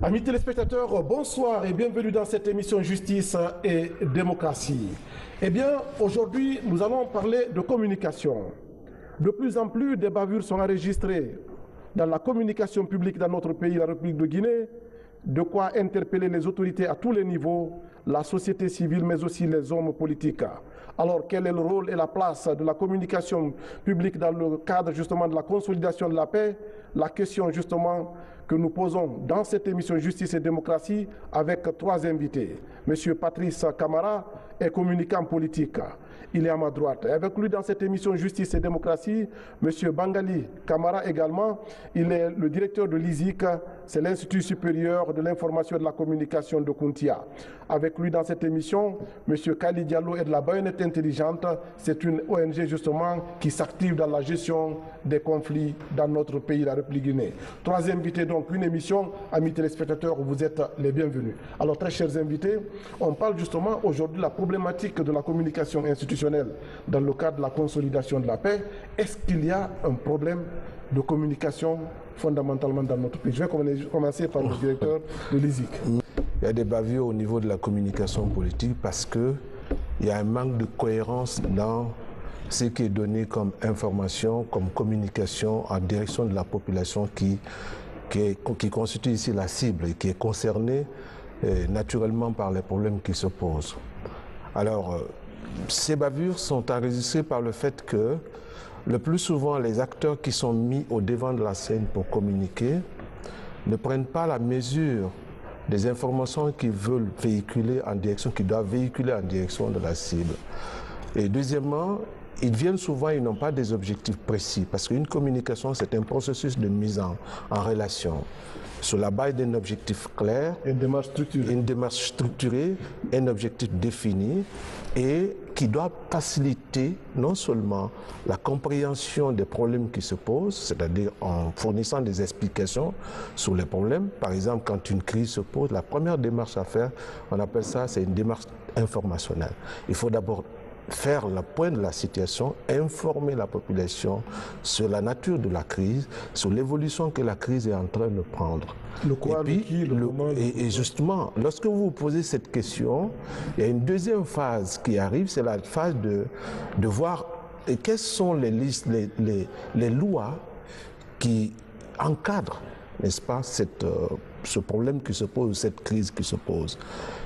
Amis téléspectateurs, bonsoir et bienvenue dans cette émission Justice et démocratie. Eh bien, aujourd'hui, nous allons parler de communication. De plus en plus, des bavures sont enregistrées dans la communication publique dans notre pays, la République de Guinée, de quoi interpeller les autorités à tous les niveaux, la société civile, mais aussi les hommes politiques. Alors, quel est le rôle et la place de la communication publique dans le cadre justement de la consolidation de la paix? La question justement que nous posons dans cette émission Justice et démocratie avec trois invités. Monsieur Patrice Camara est communicant politique. Il est à ma droite. Et avec lui dans cette émission Justice et démocratie, monsieur Bangali Camara également. Il est le directeur de l'ISIC, c'est l'Institut supérieur de l'information et de la communication de Kountia. Avec lui dans cette émission, monsieur Kali Diallo est de la Baïonnette Intelligente. C'est une ONG justement qui s'active dans la gestion des conflits dans notre pays, la République Guinée. Trois invités donc, une émission, amis téléspectateurs, où vous êtes les bienvenus. Alors très chers invités, on parle justement aujourd'hui de la problématique de la communication institutionnelle dans le cadre de la consolidation de la paix. Est-ce qu'il y a un problème de communication fondamentalement dans notre pays? Je vais commencer par le directeur de l'ISIC. Il y a des bavures au niveau de la communication politique parce qu'il y a un manque de cohérence dans ce qui est donné comme information, comme communication en direction de la population qui constitue ici la cible et qui est concernée naturellement par les problèmes qui se posent. Alors, ces bavures sont enregistrées par le fait que le plus souvent les acteurs qui sont mis au devant de la scène pour communiquer ne prennent pas la mesure des informations qu'ils veulent véhiculer en direction, qu'ils doivent véhiculer en direction de la cible. Et deuxièmement, ils viennent souvent, ils n'ont pas des objectifs précis, parce qu'une communication, c'est un processus de mise en relation, sur la base d'un objectif clair, une démarche structurée, un objectif défini, et qui doit faciliter non seulement la compréhension des problèmes qui se posent, c'est-à-dire en fournissant des explications sur les problèmes. Par exemple, quand une crise se pose, la première démarche à faire, on appelle ça, c'est une démarche informationnelle. Il faut d'abord faire le point de la situation, informer la population sur la nature de la crise, sur l'évolution que la crise est en train de prendre. Le quoi, et puis, le comment, et justement, lorsque vous vous posez cette question, il y a une deuxième phase qui arrive, c'est la phase de voir quelles sont les lois qui encadrent, n'est-ce pas, ce problème qui se pose, cette crise qui se pose.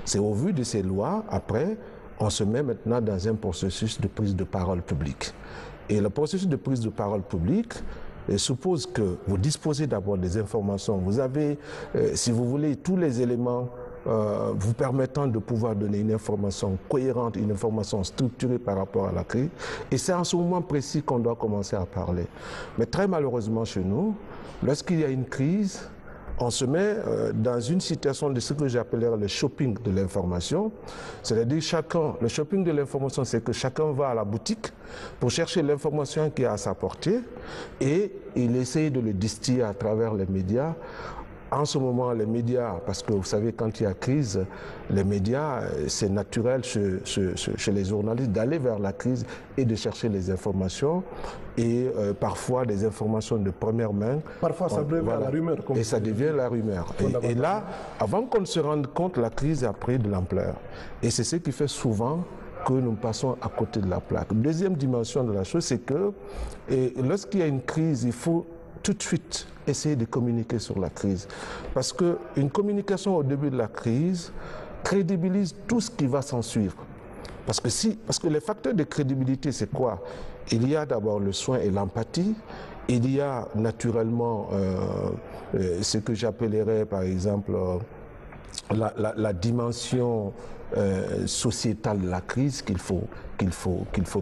C'est au vu de ces lois, après, on se met maintenant dans un processus de prise de parole publique. Et le processus de prise de parole publique suppose que vous disposez d'abord des informations. Vous avez, si vous voulez, tous les éléments vous permettant de pouvoir donner une information cohérente, une information structurée par rapport à la crise. Et c'est en ce moment précis qu'on doit commencer à parler. Mais très malheureusement chez nous, lorsqu'il y a une crise, on se met dans une situation de ce que j'appellerais le shopping de l'information. C'est-à-dire le shopping de l'information, c'est que chacun va à la boutique pour chercher l'information qui est à sa portée et il essaye de le distiller à travers les médias. En ce moment, les médias, parce que vous savez, quand il y a crise, les médias, c'est naturel chez les journalistes d'aller vers la crise et de chercher les informations et parfois des informations de première main. Parfois, ça devient la rumeur. Et ça devient la rumeur. Et là, avant qu'on ne se rende compte, la crise a pris de l'ampleur. Et c'est ce qui fait souvent que nous passons à côté de la plaque. Deuxième dimension de la chose, c'est que lorsqu'il y a une crise, il faut tout de suite essayer de communiquer sur la crise. Parce qu'une communication au début de la crise crédibilise tout ce qui va s'en suivre. Parce que les facteurs de crédibilité, c'est quoi? Il y a d'abord le soin et l'empathie. Il y a naturellement ce que j'appellerais par exemple la dimension sociétale de la crise qu'il faut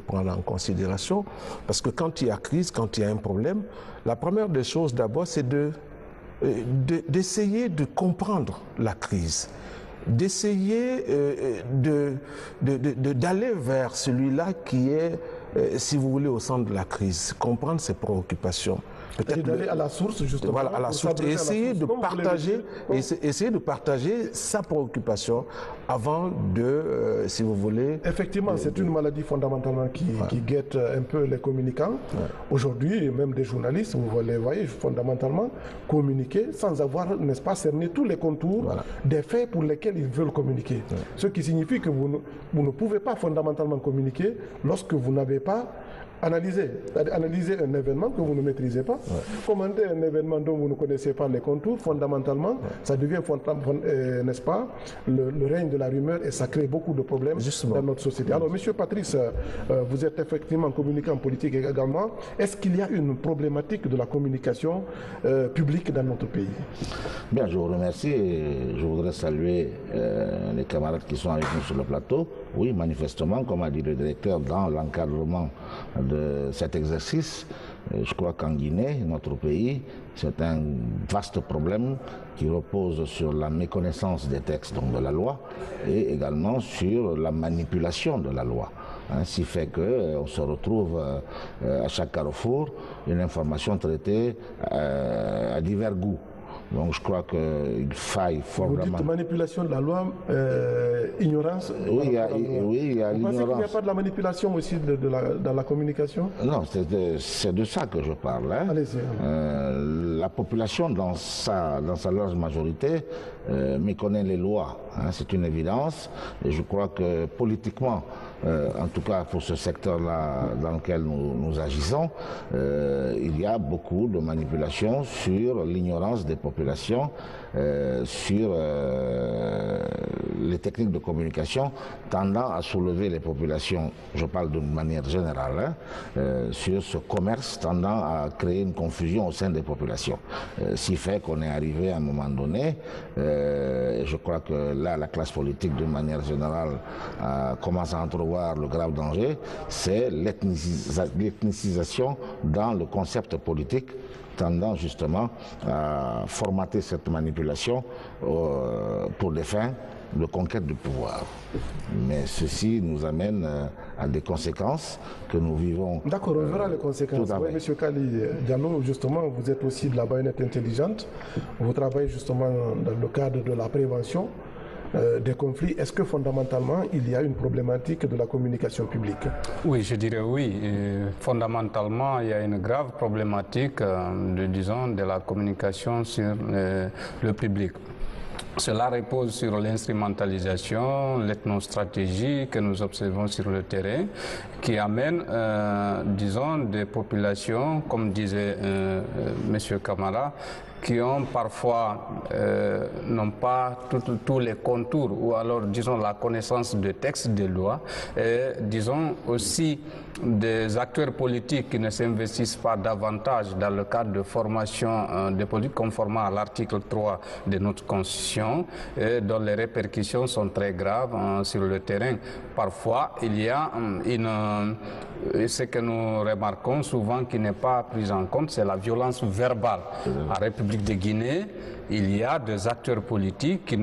prendre en considération. Parce que quand il y a crise, quand il y a un problème, la première des choses d'abord, c'est d'essayer de comprendre la crise, d'essayer d'aller vers celui-là qui est, si vous voulez, au centre de la crise, comprendre ses préoccupations. d'aller à la source, justement. Voilà, à la source. Et essayer de partager sa préoccupation avant de, si vous voulez... Effectivement, c'est une maladie fondamentalement qui guette un peu les communicants. Aujourd'hui, même des journalistes, vous les voyez fondamentalement communiquer sans avoir, n'est-ce pas, cerné tous les contours des faits pour lesquels ils veulent communiquer. Ce qui signifie que vous ne pouvez pas fondamentalement communiquer lorsque vous n'avez pas analyser un événement que vous ne maîtrisez pas, commenter un événement dont vous ne connaissez pas les contours, fondamentalement, ça devient, n'est-ce pas, le règne de la rumeur et ça crée beaucoup de problèmes dans notre société. Alors, Monsieur Patrice, vous êtes effectivement communicant politique également. Est-ce qu'il y a une problématique de la communication publique dans notre pays? Bien, je vous remercie et je voudrais saluer les camarades qui sont avec nous sur le plateau. Oui, manifestement, comme a dit le directeur, dans l'encadrement de cet exercice, je crois qu'en Guinée, notre pays, c'est un vaste problème qui repose sur la méconnaissance des textes, donc de la loi, et également sur la manipulation de la loi. Ce qui fait qu'on se retrouve à chaque carrefour une information traitée à divers goûts. Donc je crois qu'il faille formellement... Vous dites manipulation de la loi, ignorance. Oui, il y a l'ignorance. Vous pensez qu'il n'y a pas de la manipulation aussi dans la communication? Non, c'est de ça que je parle. Hein. Allez-y. La population, dans sa large majorité, méconnaît les lois. Hein, c'est une évidence. Et je crois que politiquement, en tout cas pour ce secteur-là dans lequel nous agissons, il y a beaucoup de manipulations sur l'ignorance des populations, sur les techniques de communication tendant à soulever les populations, je parle d'une manière générale, sur ce commerce tendant à créer une confusion au sein des populations. Ce qui fait qu'on est arrivé à un moment donné, et je crois que là la classe politique d'une manière générale commence à entrevoir le grave danger, c'est l'ethnicisation dans le concept politique tendant justement à formater cette manipulation pour des fins de conquête du pouvoir. Mais ceci nous amène à des conséquences que nous vivons. D'accord, on verra les conséquences. Oui, Monsieur Kali Diallo, justement, vous êtes aussi de la baïonnette intelligente. Vous travaillez justement dans le cadre de la prévention des conflits. Est-ce que fondamentalement, il y a une problématique de la communication publique? Oui, je dirais oui. Et fondamentalement, il y a une grave problématique de la communication sur le public. Cela repose sur l'instrumentalisation, l'ethnostratégie que nous observons sur le terrain, qui amène, disons, des populations, comme disait M. Camara, qui ont parfois n'ont pas tous les contours ou alors disons la connaissance de textes de loi et disons aussi des acteurs politiques qui ne s'investissent pas davantage dans le cadre de formation des politiques conformément à l'article 3 de notre Constitution et dont les répercussions sont très graves sur le terrain. Parfois il y a ce que nous remarquons souvent qui n'est pas pris en compte, c'est la violence verbale. En République de Guinée, il y a des acteurs politiques qui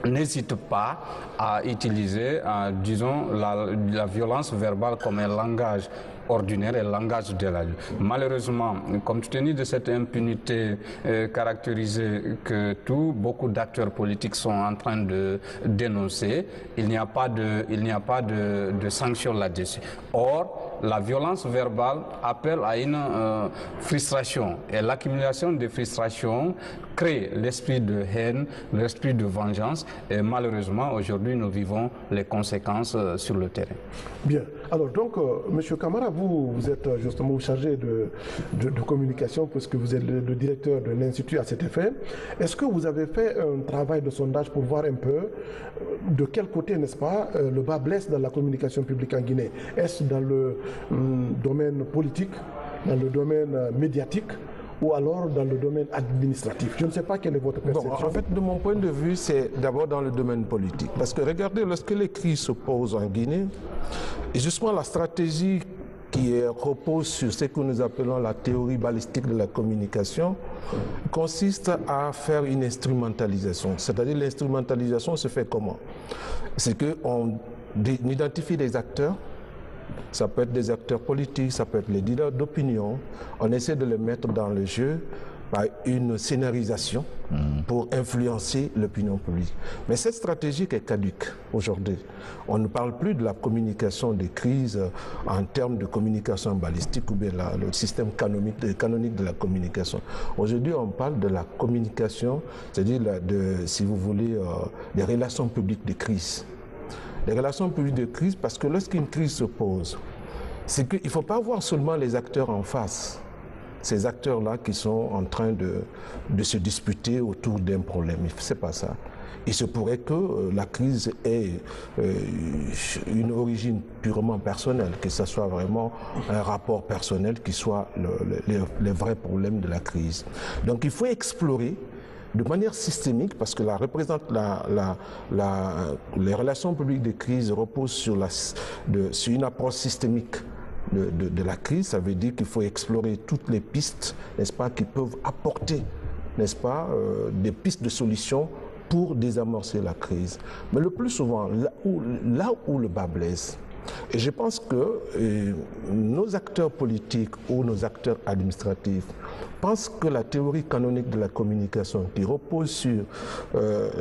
n'hésitent pas à utiliser, disons, la violence verbale comme un langage ordinaire et langage de la lutte. Malheureusement, compte tenu de cette impunité caractérisée que beaucoup d'acteurs politiques sont en train de dénoncer, il n'y a pas de sanction là-dessus. Or, la violence verbale appelle à une frustration et l'accumulation de frustration crée l'esprit de haine, l'esprit de vengeance et malheureusement aujourd'hui nous vivons les conséquences sur le terrain. Bien. Alors donc, Monsieur Camara, vous êtes justement chargé de communication puisque vous êtes le directeur de l'Institut à cet effet. Est-ce que vous avez fait un travail de sondage pour voir un peu de quel côté, n'est-ce pas, le bas blesse dans la communication publique en Guinée? Est-ce dans le domaine politique, dans le domaine médiatique ou alors dans le domaine administratif? Je ne sais pas quelle est votre perception. Bon, en fait, de mon point de vue, c'est d'abord dans le domaine politique. Parce que regardez, lorsque les crises se posent en Guinée, et justement la stratégie qui repose sur ce que nous appelons la théorie balistique de la communication, consiste à faire une instrumentalisation. C'est-à-dire l'instrumentalisation se fait comment? C'est qu'on identifie des acteurs Ça peut être des acteurs politiques, ça peut être les leaders d'opinion. On essaie de les mettre dans le jeu par une scénarisation pour influencer l'opinion publique. Mais cette stratégie est caduque aujourd'hui. On ne parle plus de la communication des crises en termes de communication balistique ou bien le système canonique de la communication. Aujourd'hui, on parle de la communication, c'est-à-dire si vous voulez, des relations publiques de crise. Les relations publiques de crise, parce que lorsqu'une crise se pose, c'est qu'il ne faut pas voir seulement les acteurs en face. Ces acteurs-là qui sont en train de se disputer autour d'un problème. Ce n'est pas ça. Il se pourrait que la crise ait une origine purement personnelle, que ce soit vraiment un rapport personnel qui soit les vrais problèmes de la crise. Donc il faut explorer de manière systémique, parce que les relations publiques de crise reposent sur une approche systémique de la crise. Ça veut dire qu'il faut explorer toutes les pistes, n'est-ce pas, qui peuvent apporter, n'est-ce pas, des pistes de solutions pour désamorcer la crise. Mais le plus souvent, là où le bas blesse, et je pense que nos acteurs politiques ou nos acteurs administratifs pensent que la théorie canonique de la communication qui repose sur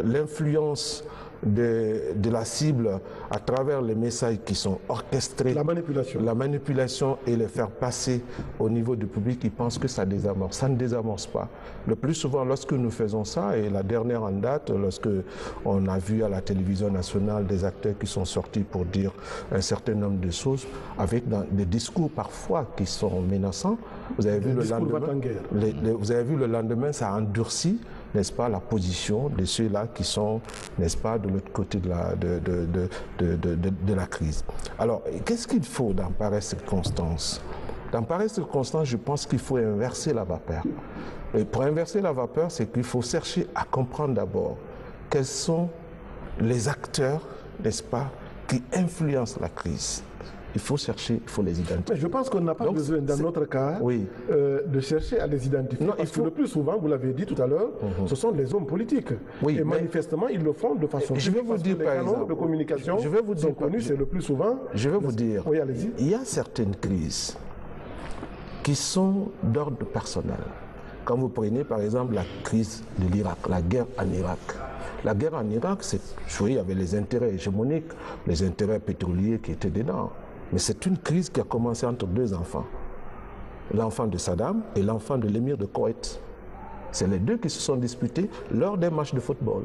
l'influence de la cible à travers les messages qui sont orchestrés, la manipulation et les faire passer au niveau du public, ils pensent que ça désamorce. Ça ne désamorce pas. Le plus souvent, lorsque nous faisons ça, et la dernière en date, lorsque on a vu à la télévision nationale des acteurs qui sont sortis pour dire un certain nombre de choses, avec des discours parfois qui sont menaçants, vous avez vu le lendemain, ça a endurci, n'est-ce pas, la position de ceux-là qui sont, n'est-ce pas, de l'autre côté de la crise. Alors, qu'est-ce qu'il faut dans pareille circonstance? Dans pareille circonstance, je pense qu'il faut inverser la vapeur. Et pour inverser la vapeur, c'est qu'il faut chercher à comprendre d'abord quels sont les acteurs, n'est-ce pas, qui influencent la crise. Il faut chercher, il faut les identifier. Mais je pense qu'on n'a pas besoin, dans notre cas, de chercher à les identifier. Non, parce que le plus souvent, vous l'avez dit tout à l'heure, ce sont les hommes politiques. Oui, et manifestement, ils le font de façon... Je vais vous dire, par exemple, de communication sont connus, c'est le plus souvent... Je vais vous dire, oui, allez-y. Il y a certaines crises qui sont d'ordre personnel. Quand vous prenez, par exemple, la crise de l'Irak, la guerre en Irak. La guerre en Irak, il y avait les intérêts hégémoniques, les intérêts pétroliers qui étaient dedans. Mais c'est une crise qui a commencé entre deux enfants. L'enfant de Saddam et l'enfant de l'émir de Koweït. C'est les deux qui se sont disputés lors des matchs de football.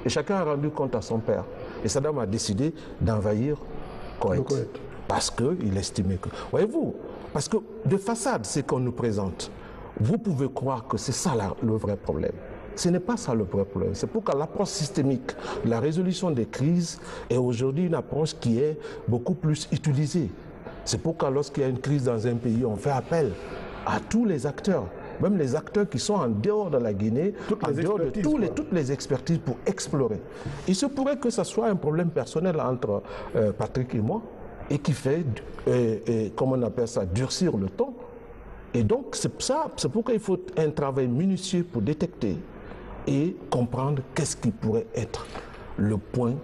Et chacun a rendu compte à son père. Et Saddam a décidé d'envahir Koweït. Parce qu'il estimait que... Voyez-vous, parce que de façade, c'est qu'on nous présente. Vous pouvez croire que c'est ça le vrai problème. Ce n'est pas ça le vrai problème. C'est pourquoi l'approche systémique, la résolution des crises est aujourd'hui une approche qui est beaucoup plus utilisée. C'est pourquoi lorsqu'il y a une crise dans un pays, on fait appel à tous les acteurs, même les acteurs qui sont en dehors de la Guinée, en dehors de toutes les expertises pour explorer. Il se pourrait que ce soit un problème personnel entre Patrick et moi, et qui fait, comment on appelle ça, durcir le ton. Et donc, c'est pourquoi il faut un travail minutieux pour détecter et comprendre qu'est-ce qui pourrait être le point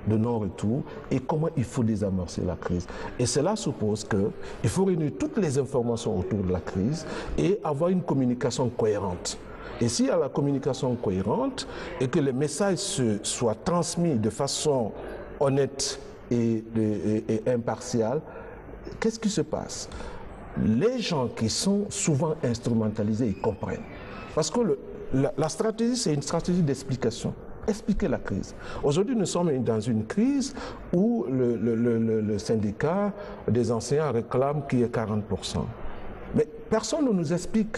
de non-retour et comment il faut désamorcer la crise. Et cela suppose qu'il faut réunir toutes les informations autour de la crise et avoir une communication cohérente. Et s'il y a la communication cohérente et que les messages soient transmis de façon honnête et impartiale, qu'est-ce qui se passe? Les gens qui sont souvent instrumentalisés, ils comprennent. Parce que la stratégie, c'est une stratégie d'explication. Expliquer la crise. Aujourd'hui, nous sommes dans une crise où le syndicat des enseignants réclame qu'il y ait 40%. Mais personne ne nous explique.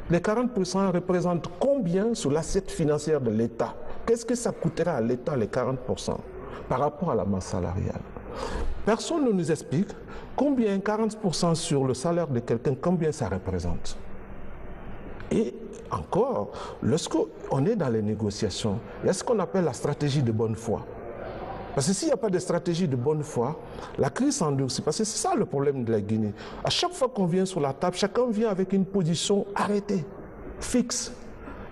Les 40% représentent combien sur l'assiette financière de l'État? Qu'est-ce que ça coûtera à l'État, les 40%, par rapport à la masse salariale? Personne ne nous explique combien 40% sur le salaire de quelqu'un, combien ça représente. Et encore, lorsqu'on est dans les négociations, il y a ce qu'on appelle la stratégie de bonne foi. Parce que s'il n'y a pas de stratégie de bonne foi, la crise s'endurcit. Parce que c'est ça le problème de la Guinée. À chaque fois qu'on vient sur la table, chacun vient avec une position arrêtée, fixe,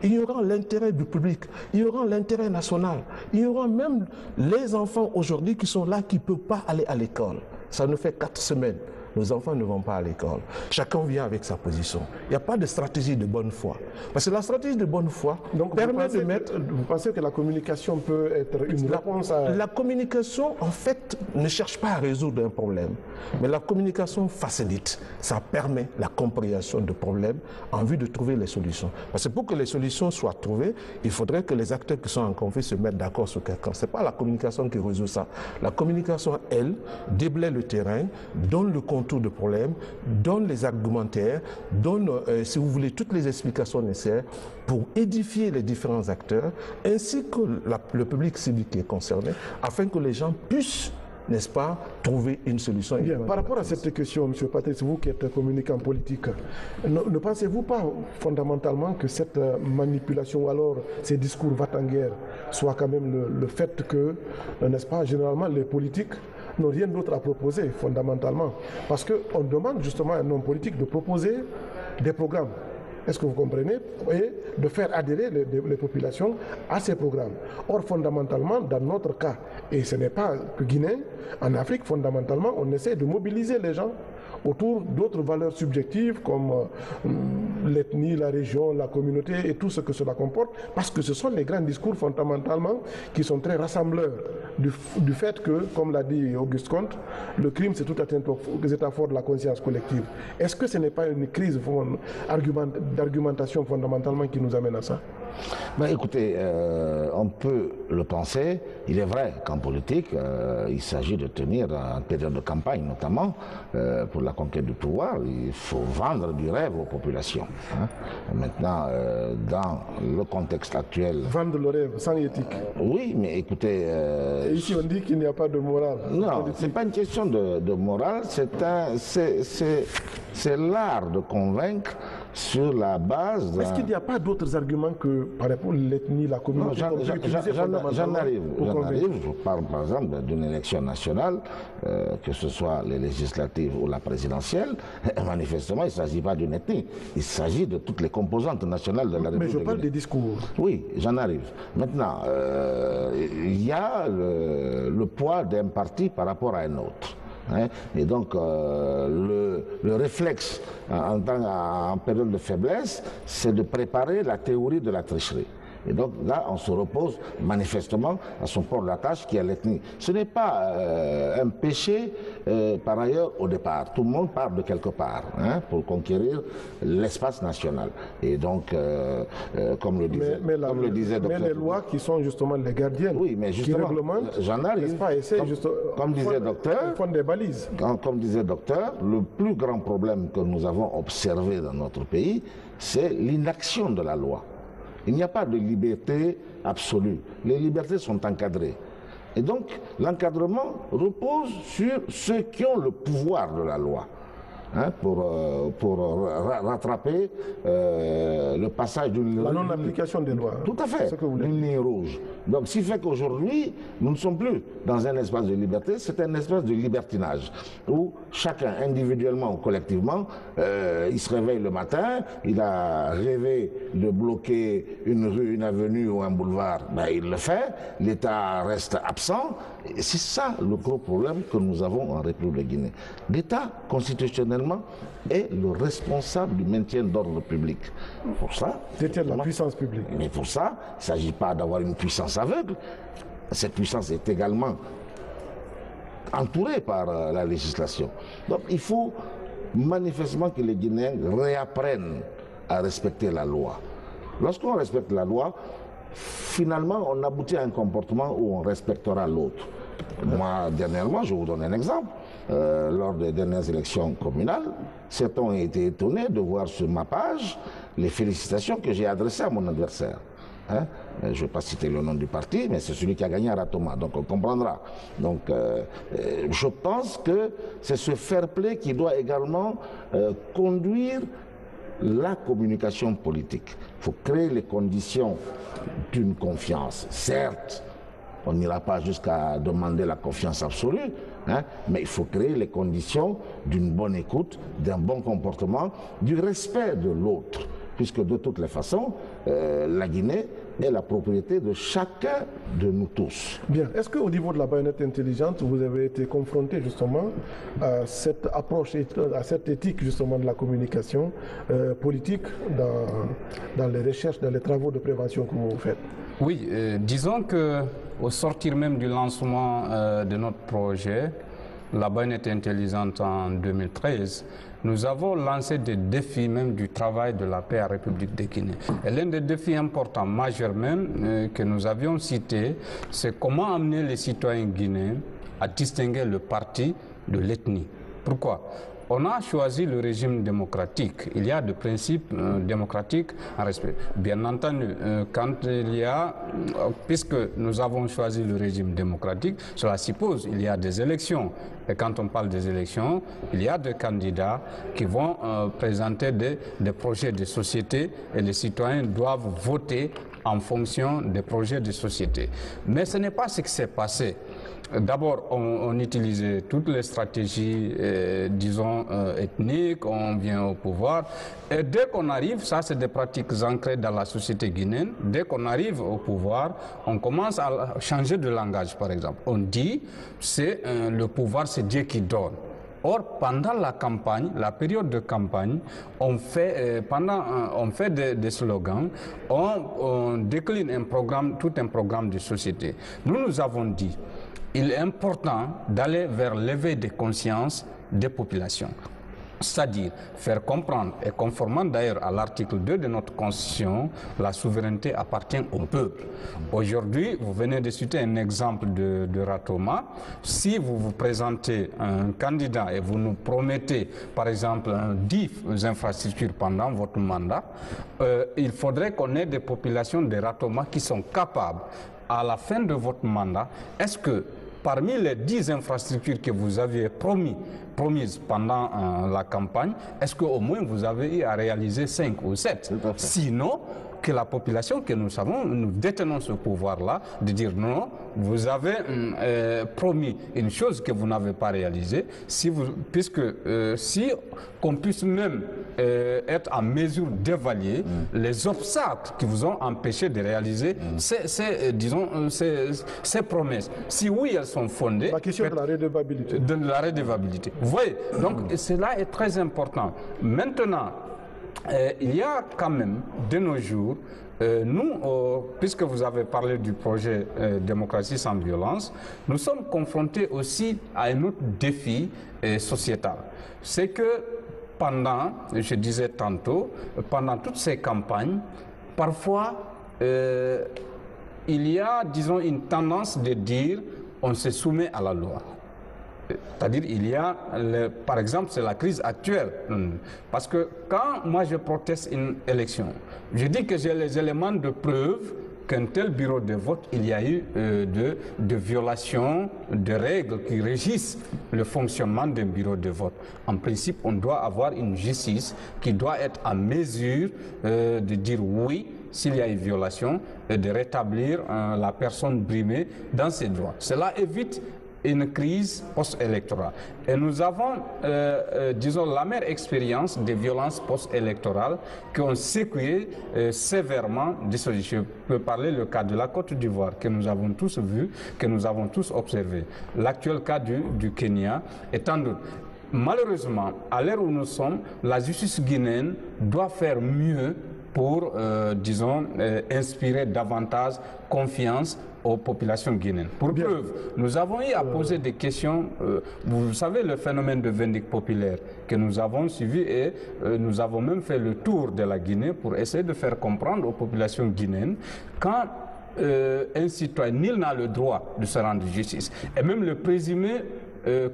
ignorant l'intérêt du public, ignorant l'intérêt national, ignorant même les enfants aujourd'hui qui sont là, qui ne peuvent pas aller à l'école. Ça nous fait 4 semaines. Nos enfants ne vont pas à l'école. Chacun vient avec sa position. Il n'y a pas de stratégie de bonne foi. Parce que la stratégie de bonne foi permet de mettre... Vous pensez que la communication peut être une réponse à... La communication, en fait, ne cherche pas à résoudre un problème. Mais la communication facilite. Ça permet la compréhension de problèmes en vue de trouver les solutions. Parce que pour que les solutions soient trouvées, il faudrait que les acteurs qui sont en conflit se mettent d'accord sur quelqu'un. Ce n'est pas la communication qui résout ça. La communication, elle, déblaye le terrain, donne le contour de problèmes, donne les argumentaires, donne, si vous voulez, toutes les explications nécessaires pour édifier les différents acteurs, ainsi que le public civique qui est concerné, afin que les gens puissent, n'est-ce pas, trouver une solution. Bien, par rapport à cette question, M. Patrice, vous qui êtes communicant politique, ne pensez-vous pas fondamentalement que cette manipulation ou alors ces discours va-t-en-guerre soit quand même le fait que, n'est-ce pas, généralement les politiques n'ont rien d'autre à proposer fondamentalement. Parce qu'on demande justement à un homme politique de proposer des programmes. Est-ce que vous comprenez? Et de faire adhérer les populations à ces programmes. Or, fondamentalement, dans notre cas, et ce n'est pas que Guinée, en Afrique, fondamentalement, on essaie de mobiliser les gens autour d'autres valeurs subjectives comme l'ethnie, la région, la communauté et tout ce que cela comporte, parce que ce sont les grands discours fondamentalement qui sont très rassembleurs du fait que, comme l'a dit Auguste Comte, le crime c'est toute atteinte aux états forts de la conscience collective. Est-ce que ce n'est pas une crise d'argumentation fondamentalement qui nous amène à ça? Ben, écoutez, on peut le penser. Il est vrai qu'en politique, il s'agit de tenir en période de campagne notamment, pour la conquête du pouvoir, il faut vendre du rêve aux populations. Hein. Maintenant, dans le contexte actuel... Vendre le rêve, sans éthique. Oui, mais écoutez... Et ici, on dit qu'il n'y a pas de morale. Non, ce n'est pas une question de morale, c'est l'art de convaincre sur la base... Est-ce qu'il n'y a pas d'autres arguments que, par exemple, l'ethnie, la communauté? J'en arrive. Je parle par exemple d'une élection nationale, que ce soit les législatives ou la présidentielle. Manifestement, il ne s'agit pas d'une ethnie. Il s'agit de toutes les composantes nationales de la République. Mais je parle des discours. Oui, j'en arrive. Maintenant, il y a le poids d'un parti par rapport à un autre. Hein? Et donc, le réflexe en période de faiblesse, c'est de préparer la théorie de la tricherie. Et donc là, on se repose manifestement à son port d'attache qui est l'ethnie. Ce n'est pas un péché par ailleurs au départ. Tout le monde part de quelque part pour conquérir l'espace national. Et donc, comme le disait Dr. Mais les lois qui sont justement les gardiennes, oui, mais justement, qui réglementent, j'en arrive. Comme disait Docteur, font des balises. Comme disait Docteur, le plus grand problème que nous avons observé dans notre pays, c'est l'inaction de la loi. Il n'y a pas de liberté absolue. Les libertés sont encadrées. Et donc, l'encadrement repose sur ceux qui ont le pouvoir de la loi. Pour rattraper le passage d'une... La non-application des lois. Tout à fait, une ligne rouge. Donc, ce qui fait qu'aujourd'hui, nous ne sommes plus dans un espace de liberté, c'est un espace de libertinage, où chacun, individuellement ou collectivement, il se réveille le matin, il a rêvé de bloquer une rue, une avenue ou un boulevard, ben, il le fait, l'État reste absent. C'est ça le gros problème que nous avons en République de Guinée. L'État, constitutionnellement, est le responsable du maintien d'ordre public. Pour ça... Détient la puissance publique. Mais pour ça, il ne s'agit pas d'avoir une puissance aveugle. Cette puissance est également entourée par la législation. Donc il faut manifestement que les Guinéens réapprennent à respecter la loi. Lorsqu'on respecte la loi, finalement, on aboutit à un comportement où on respectera l'autre. Moi, dernièrement, je vous donne un exemple. Lors des dernières élections communales, certains ont été étonnés de voir sur ma page les félicitations que j'ai adressées à mon adversaire. Hein? Je ne vais pas citer le nom du parti, mais c'est celui qui a gagné à Ratoma, donc on comprendra. Donc, je pense que c'est ce fair play qui doit également conduire la communication politique. Il faut créer les conditions d'une confiance. Certes, on n'ira pas jusqu'à demander la confiance absolue, mais il faut créer les conditions d'une bonne écoute, d'un bon comportement, du respect de l'autre. puisque de toutes les façons, la Guinée est la propriété de chacun de nous tous. Bien. Est-ce qu'au niveau de la baïonnette intelligente, vous avez été confronté justement à cette approche, à cette éthique justement de la communication politique dans les recherches, dans les travaux de prévention que vous faites? Oui, disons qu'au sortir même du lancement de notre projet, la baïonnette intelligente en 2013, nous avons lancé des défis même du travail de la paix en République de Guinée. Et l'un des défis importants, majeurs même, que nous avions cité, c'est comment amener les citoyens guinéens à distinguer le parti de l'ethnie. Pourquoi ? On a choisi le régime démocratique. Il y a des principes démocratiques à respecter. Bien entendu, puisque nous avons choisi le régime démocratique, cela suppose qu'il y a des élections. Et quand on parle des élections, il y a des candidats qui vont présenter des projets de société et les citoyens doivent voter en fonction des projets de société. Mais ce n'est pas ce qui s'est passé. D'abord, on utilisait toutes les stratégies, disons, ethniques, on vient au pouvoir. Et dès qu'on arrive, ça c'est des pratiques ancrées dans la société guinéenne, dès qu'on arrive au pouvoir, on commence à changer de langage, par exemple. On dit, le pouvoir, c'est Dieu qui donne. Or, pendant la campagne, la période de campagne, on fait des slogans, on décline tout un programme de société. Nous avons dit, il est important d'aller vers l'éveil des consciences des populations. C'est-à-dire faire comprendre, et conformément d'ailleurs à l'article 2 de notre Constitution, la souveraineté appartient au peuple. Aujourd'hui, vous venez de citer un exemple de Ratoma. Si vous vous présentez un candidat et vous nous promettez, par exemple, 10 infrastructures pendant votre mandat, il faudrait qu'on ait des populations de Ratoma qui sont capables, à la fin de votre mandat, est-ce que parmi les 10 infrastructures que vous aviez promises pendant la campagne, est-ce qu'au moins vous avez eu à réaliser 5 ou 7? Sinon, que la population que nous savons, nous détenons ce pouvoir-là de dire non, vous avez promis une chose que vous n'avez pas réalisée, si qu'on puisse même être en mesure d'évaluer les obstacles qui vous ont empêché de réaliser ces promesses. Si oui, elles sont fondées. La question de la redevabilité. De la redevabilité. Vous voyez, donc cela est très important. Maintenant, il y a quand même, de nos jours, puisque vous avez parlé du projet Démocratie sans violence, nous sommes confrontés aussi à un autre défi sociétal. C'est que je disais tantôt, pendant toutes ces campagnes, parfois, il y a, disons, une tendance de dire on se soumet à la loi. C'est-à-dire, il y a, par exemple, c'est la crise actuelle. Parce que quand moi je proteste une élection, je dis que j'ai les éléments de preuve qu'un tel bureau de vote, il y a eu de violations de règles qui régissent le fonctionnement d'un bureau de vote. En principe, on doit avoir une justice qui doit être en mesure de dire oui, s'il y a une violation, et de rétablir la personne brimée dans ses droits. Cela évite une crise post-électorale. Et nous avons, disons, l'amère expérience des violences post-électorales qui ont secoué sévèrement. Je peux parler le cas de la Côte d'Ivoire que nous avons tous vu, que nous avons tous observé. L'actuel cas du Kenya est en doute. Malheureusement, à l'heure où nous sommes, la justice guinéenne doit faire mieux pour, disons, inspirer davantage confiance aux populations guinéennes. Pour preuve, nous avons eu à poser des questions. Vous savez, le phénomène de vindicte populaire que nous avons suivi et nous avons même fait le tour de la Guinée pour essayer de faire comprendre aux populations guinéennes quand un citoyen, nul n'a le droit de se rendre justice. Et même le présumé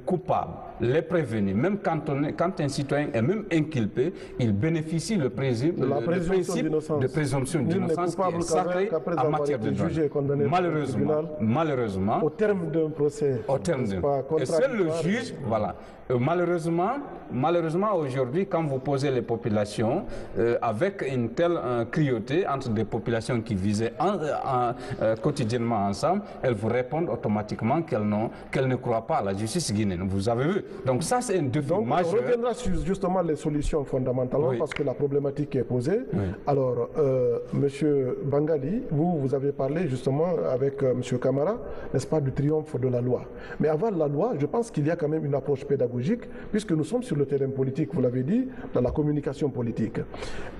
coupable, les prévenus, même quand un citoyen est même inculpé, il bénéficie le principe de présomption d'innocence qui est sacré en matière de droit. Malheureusement, au terme d'un procès, et seul le juge, voilà. Malheureusement, aujourd'hui, quand vous posez les populations avec une telle cruauté entre des populations qui vivaient quotidiennement ensemble, elles vous répondent automatiquement qu'elles ne croient pas à la justice guinéenne. Vous avez vu, Donc ça, c'est un défi Donc, majeur. on reviendra sur justement les solutions fondamentalement Oui. parce que la problématique est posée. Oui. Alors, Monsieur Bangali, vous avez parlé justement avec Monsieur Camara, n'est-ce pas, du triomphe de la loi. Mais avant la loi, je pense qu'il y a quand même une approche pédagogique puisque nous sommes sur le terrain politique, vous l'avez dit, dans la communication politique.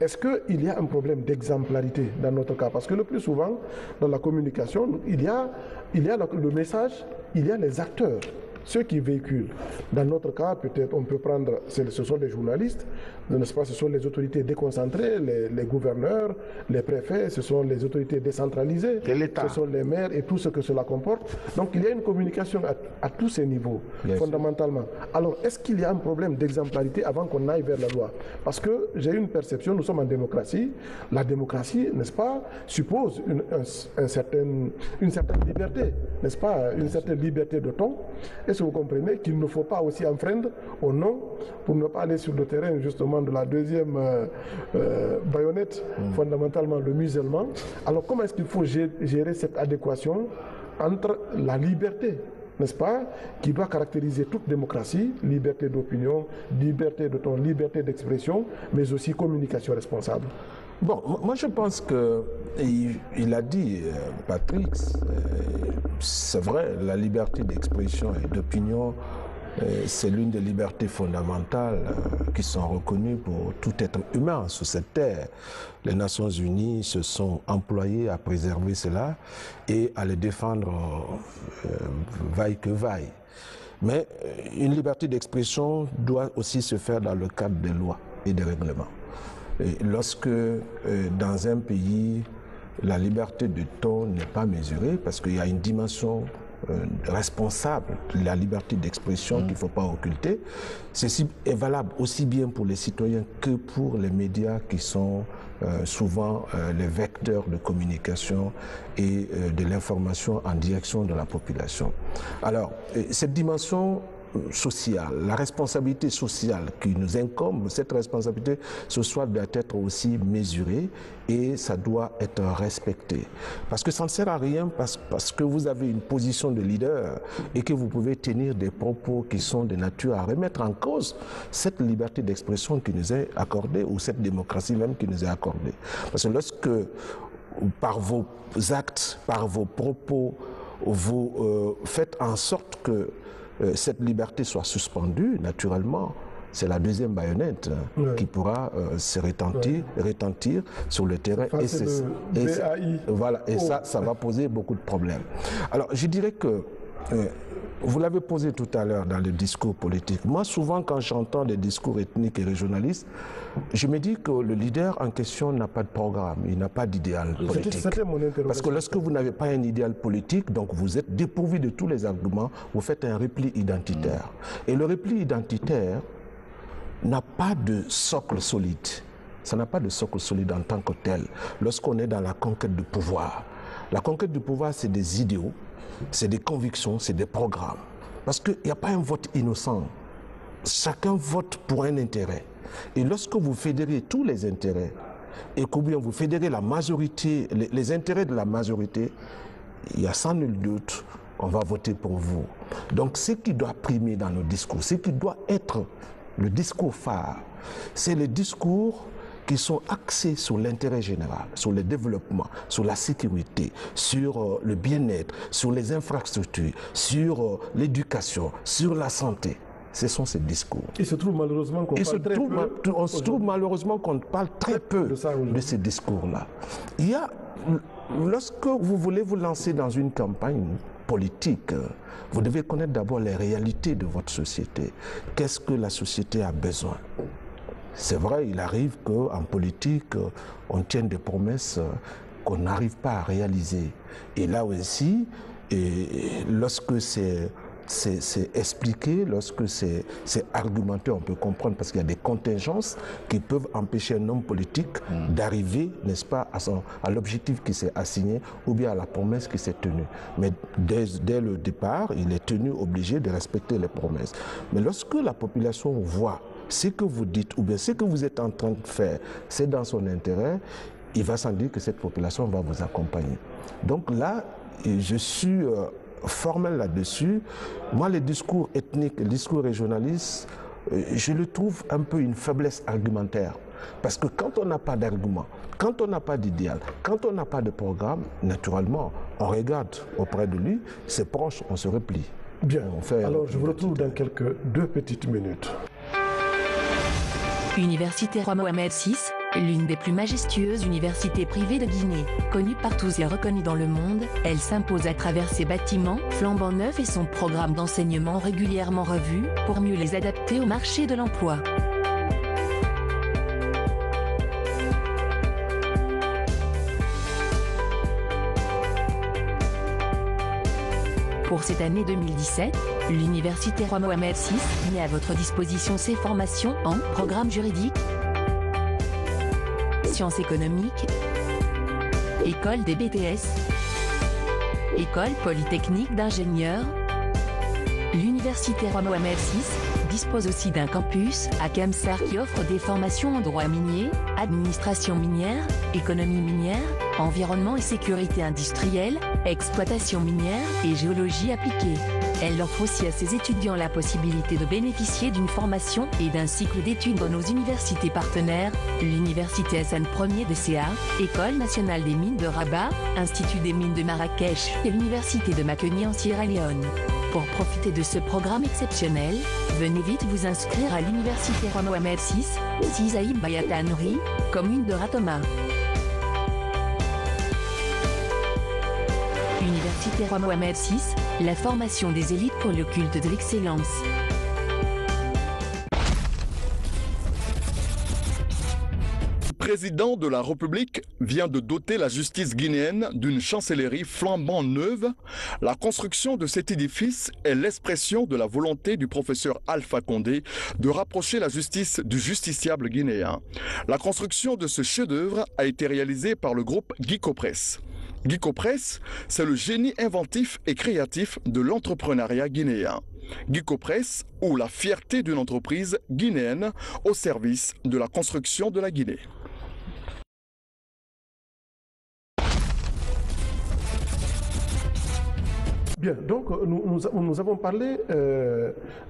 Est-ce qu'il y a un problème d'exemplarité dans notre cas? Parce que le plus souvent, dans la communication, il y a le message, il y a les acteurs, ceux qui véhiculent. Dans notre cas, peut-être on peut prendre, ce sont les journalistes, n'est-ce pas, ce sont les autorités déconcentrées, les gouverneurs, les préfets, ce sont les autorités décentralisées, ce sont les maires et tout ce que cela comporte. Donc il y a une communication à tous ces niveaux, fondamentalement. Alors est-ce qu'il y a un problème d'exemplarité avant qu'on aille vers la loi? Parce que j'ai une perception, nous sommes en démocratie, la démocratie, n'est-ce pas, suppose une certaine liberté, n'est-ce pas, une certaine liberté de ton. Est-ce que vous comprenez qu'il ne faut pas aussi enfreindre au nom, pour ne pas aller sur le terrain justement de la deuxième baïonnette, fondamentalement le musulman. Alors comment est-ce qu'il faut gérer cette adéquation entre la liberté, n'est-ce pas, qui doit caractériser toute démocratie, liberté d'opinion, liberté de ton, liberté d'expression, mais aussi communication responsable? Bon, moi je pense que, il a dit, Patrick, c'est vrai, la liberté d'expression et d'opinion, c'est l'une des libertés fondamentales qui sont reconnues pour tout être humain sur cette terre. Les Nations Unies se sont employées à préserver cela et à le défendre vaille que vaille. Mais une liberté d'expression doit aussi se faire dans le cadre des lois et des règlements. Et lorsque dans un pays, la liberté de ton n'est pas mesurée, parce qu'il y a une dimension responsable de la liberté d'expression qu'il ne faut pas occulter, ceci est valable aussi bien pour les citoyens que pour les médias qui sont souvent les vecteurs de communication et de l'information en direction de la population. Alors, cette dimension sociale, la responsabilité sociale qui nous incombe, cette responsabilité sociale doit être aussi mesurée et ça doit être respecté. Parce que ça ne sert à rien parce que vous avez une position de leader et que vous pouvez tenir des propos qui sont de nature à remettre en cause cette liberté d'expression qui nous est accordée ou cette démocratie même qui nous est accordée. Parce que lorsque par vos actes, par vos propos, vous faites en sorte que cette liberté soit suspendue, naturellement, c'est la deuxième baïonnette qui pourra se retentir sur le terrain. Et ça va poser beaucoup de problèmes. Alors, je dirais que vous l'avez posé tout à l'heure dans le discours politique. Moi, souvent, quand j'entends des discours ethniques et régionalistes, je me dis que le leader en question n'a pas de programme, il n'a pas d'idéal politique. Parce que lorsque vous n'avez pas un idéal politique, donc vous êtes dépourvu de tous les arguments, vous faites un repli identitaire. Et le repli identitaire n'a pas de socle solide. Ça n'a pas de socle solide en tant que tel. Lorsqu'on est dans la conquête du pouvoir, la conquête du pouvoir, c'est des idéaux, c'est des convictions, c'est des programmes. Parce qu'il n'y a pas un vote innocent. Chacun vote pour un intérêt. Et lorsque vous fédérez tous les intérêts, et que bien vous fédérez la majorité, les intérêts de la majorité, il y a sans nul doute, on va voter pour vous. Donc ce qui doit primer dans nos discours, ce qui doit être le discours phare, c'est les discours qui sont axés sur l'intérêt général, sur le développement, sur la sécurité, sur le bien-être, sur les infrastructures, sur l'éducation, sur la santé. Ce sont ces discours. Il se trouve malheureusement qu'on parle très peu. On se trouve malheureusement qu'on parle très peu de ces discours-là. Il y a, lorsque vous voulez vous lancer dans une campagne politique, vous devez connaître d'abord les réalités de votre société. Qu'est-ce que la société a besoin? C'est vrai, il arrive qu'en politique, on tienne des promesses qu'on n'arrive pas à réaliser. Et là aussi, lorsque c'est expliqué, lorsque c'est argumenté, on peut comprendre parce qu'il y a des contingences qui peuvent empêcher un homme politique d'arriver, n'est-ce pas, à l'objectif qui s'est assigné ou bien à la promesse qui s'est tenue. Mais dès le départ, il est tenu, obligé de respecter les promesses. Mais lorsque la population voit ce que vous dites ou bien ce que vous êtes en train de faire, c'est dans son intérêt, il va sans dire que cette population va vous accompagner. Donc là, je suis formel là-dessus. Moi, les discours ethniques, les discours régionalistes, je le trouve un peu une faiblesse argumentaire. Parce que quand on n'a pas d'argument, quand on n'a pas d'idéal, quand on n'a pas de programme, naturellement, on regarde auprès de lui, ses proches, on se replie. Bien, alors je vous retrouve dans deux petites minutes. Université Roi Mohamed VI, l'une des plus majestueuses universités privées de Guinée. Connue par tous et reconnue dans le monde, elle s'impose à travers ses bâtiments flambant neufs et son programme d'enseignement régulièrement revu pour mieux les adapter au marché de l'emploi. Pour cette année 2017, l'Université Roi Mohamed VI met à votre disposition ses formations en programme juridique, sciences économiques, école des BTS, école polytechnique d'ingénieurs. L'Université Roi Mohamed VI dispose aussi d'un campus à Kemsar qui offre des formations en droit minier, administration minière, économie minière, environnement et sécurité industrielle, exploitation minière et géologie appliquée. Elle offre aussi à ses étudiants la possibilité de bénéficier d'une formation et d'un cycle d'études dans nos universités partenaires, l'Université Hassan Ier de CA, École nationale des mines de Rabat, Institut des mines de Marrakech et l'Université de Makeni en Sierra Leone. Pour profiter de ce programme exceptionnel, venez vite vous inscrire à l'Université Roi Mohamed VI, Sizaïb Bayatanouri, commune de Ratoma. Université Roi Mohamed VI, la formation des élites pour le culte de l'excellence. Le président de la République vient de doter la justice guinéenne d'une chancellerie flambant neuve. La construction de cet édifice est l'expression de la volonté du professeur Alpha Condé de rapprocher la justice du justiciable guinéen. La construction de ce chef-d'œuvre a été réalisée par le groupe Guicopress. Guicopress, c'est le génie inventif et créatif de l'entrepreneuriat guinéen. Guicopress, ou la fierté d'une entreprise guinéenne au service de la construction de la Guinée. Bien, donc nous avons parlé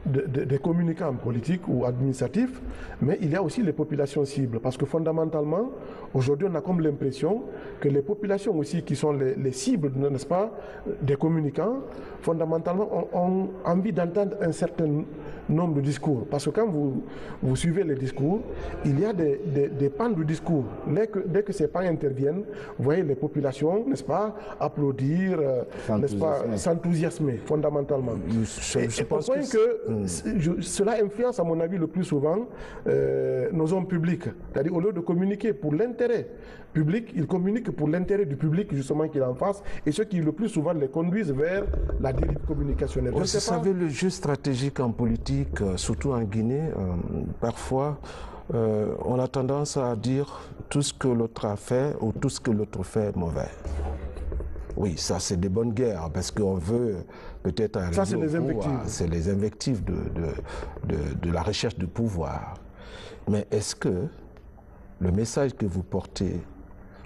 des communicants politiques ou administratifs, mais il y a aussi les populations cibles, parce que fondamentalement, aujourd'hui, on a comme l'impression que les populations aussi qui sont les cibles, n'est-ce pas, des communicants, fondamentalement, ont envie d'entendre un certain nombre de discours. Parce que quand vous suivez les discours, il y a des pans du discours. Dès que ces pans interviennent, vous voyez les populations, n'est-ce pas, applaudir, n'est-ce pas, enthousiasmé fondamentalement. Je pense que cela influence à mon avis le plus souvent nos hommes publics. C'est-à-dire au lieu de communiquer pour l'intérêt public, ils communiquent pour l'intérêt du public justement qu'il en face et ce qui le plus souvent les conduisent vers la dérive communicationnelle. Vous savez, le jeu stratégique en politique, surtout en Guinée, parfois on a tendance à dire tout ce que l'autre a fait ou tout ce que l'autre fait est mauvais. Oui, ça c'est des bonnes guerres, parce qu'on veut peut-être arriver ça, c'est les invectives. C'est les invectives de la recherche de pouvoir. Mais est-ce que le message que vous portez,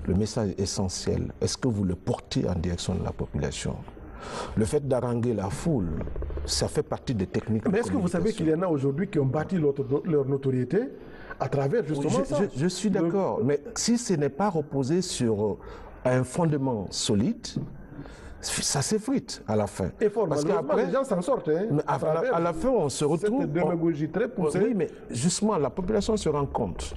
le message essentiel, est-ce que vous le portez en direction de la population? Le fait d'haranguer la foule, ça fait partie des techniques. Mais est-ce que vous savez qu'il y en a aujourd'hui qui ont bâti leur notoriété à travers justement ça? Je suis d'accord, mais si ce n'est pas reposé sur un fondement solide, ça s'effrite à la fin. Et parce qu'après, les gens s'en sortent. Hein, à la fin, on se retrouve... Cette démagogie très poussée. Oui, mais justement, la population se rend compte.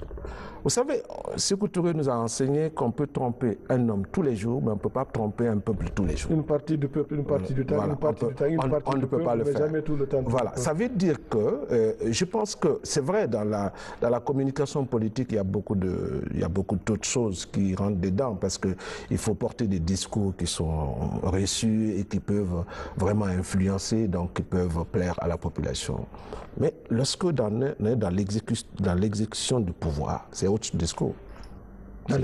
Vous savez, Sékou Touré nous a enseigné qu'on peut tromper un homme tous les jours, mais on ne peut pas tromper un peuple tous les jours. Une partie du peuple, une partie du temps, voilà, une partie du temps, une partie on ne peut pas le faire. Jamais tout le temps. Voilà, ça veut dire que je pense que c'est vrai, dans la communication politique, il y a beaucoup d'autres choses qui rentrent dedans, parce qu'il faut porter des discours qui sont reçus et qui peuvent vraiment influencer, donc qui peuvent plaire à la population. Mais lorsque on est dans l'exécution du pouvoir, c'est autre discours. Dans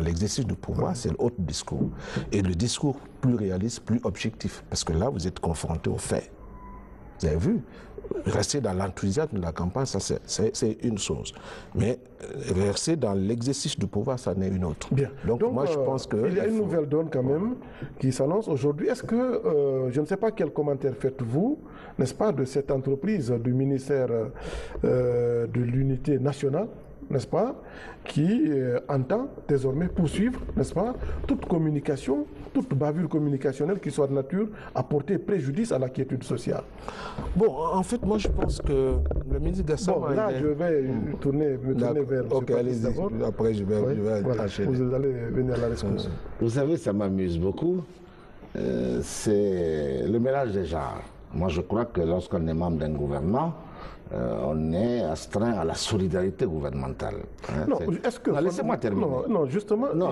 l'exercice du pouvoir, c'est l'autre discours. Et le discours plus réaliste, plus objectif, parce que là, vous êtes confronté aux faits. Vous avez vu, rester dans l'enthousiasme de la campagne, ça c'est une chose. Mais rester dans l'exercice du pouvoir, ça n'est une autre. Bien. Donc moi je pense que... Il y a une nouvelle donne quand même qui s'annonce aujourd'hui. Est-ce que, je ne sais pas quel commentaire faites-vous, n'est-ce pas, de cette entreprise du ministère de l'Unité nationale, n'est-ce pas, qui entend désormais poursuivre, n'est-ce pas, toute communication, toute bavure communicationnelle qui soit de nature à porter préjudice à la quiétude sociale. Bon, en fait, moi je pense que le ministre Gassama... Bon, là, je vais me tourner vers Ok, allez-y, d'abord. après je vais Voilà, enchaîner. vous allez venir à la réponse. Vous savez, ça m'amuse beaucoup. C'est le mélange des genres. Moi, je crois que lorsqu'on est membre d'un gouvernement, on est astreint à la solidarité gouvernementale. Hein, non, est-ce que... laissez-moi terminer. Non, justement... Non,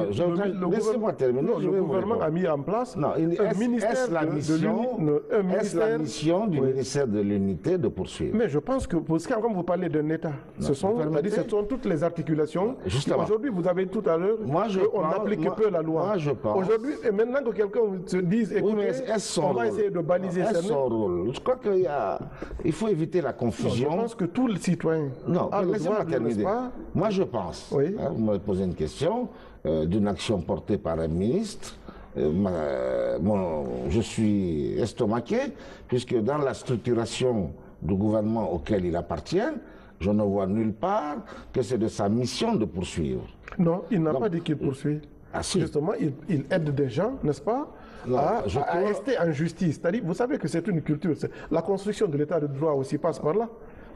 laissez-moi terminer. Non, le gouvernement a mis en place un ministère est-ce la mission du ministère de l'Unité de poursuivre? Mais je pense que, quand vous parlez d'un État, ce sont toutes les articulations. Aujourd'hui, vous avez tout à l'heure qu'on applique peu la loi. Moi, je pense. Aujourd'hui, et maintenant que quelqu'un se dise, écoutez, on va essayer de baliser son rôle. Je crois qu'il faut éviter la confusion. Je pense que tout le citoyen a le droit, n'est-ce pas? Moi, je pense, oui. Vous me posez une question d'une action portée par un ministre. Je suis estomaqué, puisque dans la structuration du gouvernement auquel il appartient, je ne vois nulle part que c'est de sa mission de poursuivre. Non, il n'a pas dit qu'il poursuit. Ah, si. Justement, il aide des gens, n'est-ce pas, à rester en justice. C'est-à-dire, vous savez que c'est une culture. La construction de l'état de droit aussi passe par là.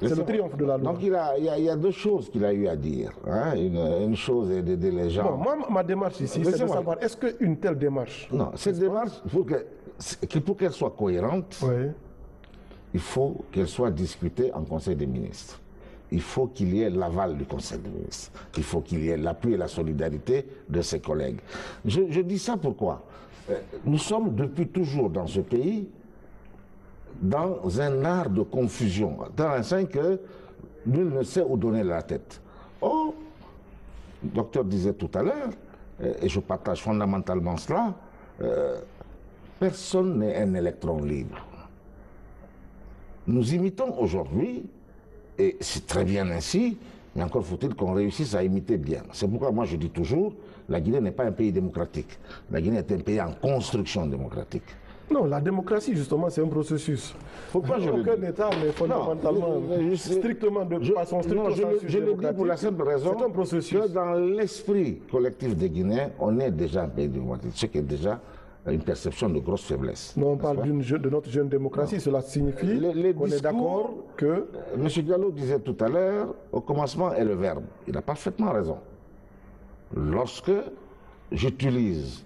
C'est le triomphe de la loi. Donc il y a deux choses qu'il a eu à dire. Hein. Une chose est d'aider les gens. Bon, moi, ma démarche ici, c'est de savoir, est-ce qu'une telle démarche... Non, cette démarche, pour qu'elle soit cohérente, oui, il faut qu'elle soit discutée en Conseil des ministres. Il faut qu'il y ait l'aval du Conseil des ministres. Il faut qu'il y ait l'appui et la solidarité de ses collègues. Je dis ça pourquoi? Nous sommes depuis toujours dans ce pays dans un art de confusion, dans un sens que nul ne sait où donner la tête. Or, le docteur disait tout à l'heure, et je partage fondamentalement cela, personne n'est un électron libre. Nous imitons aujourd'hui, et c'est très bien ainsi, mais encore faut-il qu'on réussisse à imiter bien. C'est pourquoi moi je dis toujours, la Guinée n'est pas un pays démocratique. La Guinée est un pays en construction démocratique. Non, la démocratie, justement, c'est un processus. Pourquoi aucun État n'est fondamentalement, strictement de façon stricte. Je le dis pour la simple raison que dans l'esprit collectif des Guinéens, on est déjà un pays démocratique, ce qui est déjà une perception de grosse faiblesse. Non, on parle de notre jeune démocratie, non. Cela signifie qu'on est d'accord que... M. Diallo disait tout à l'heure, au commencement est le verbe. Il a parfaitement raison. Lorsque j'utilise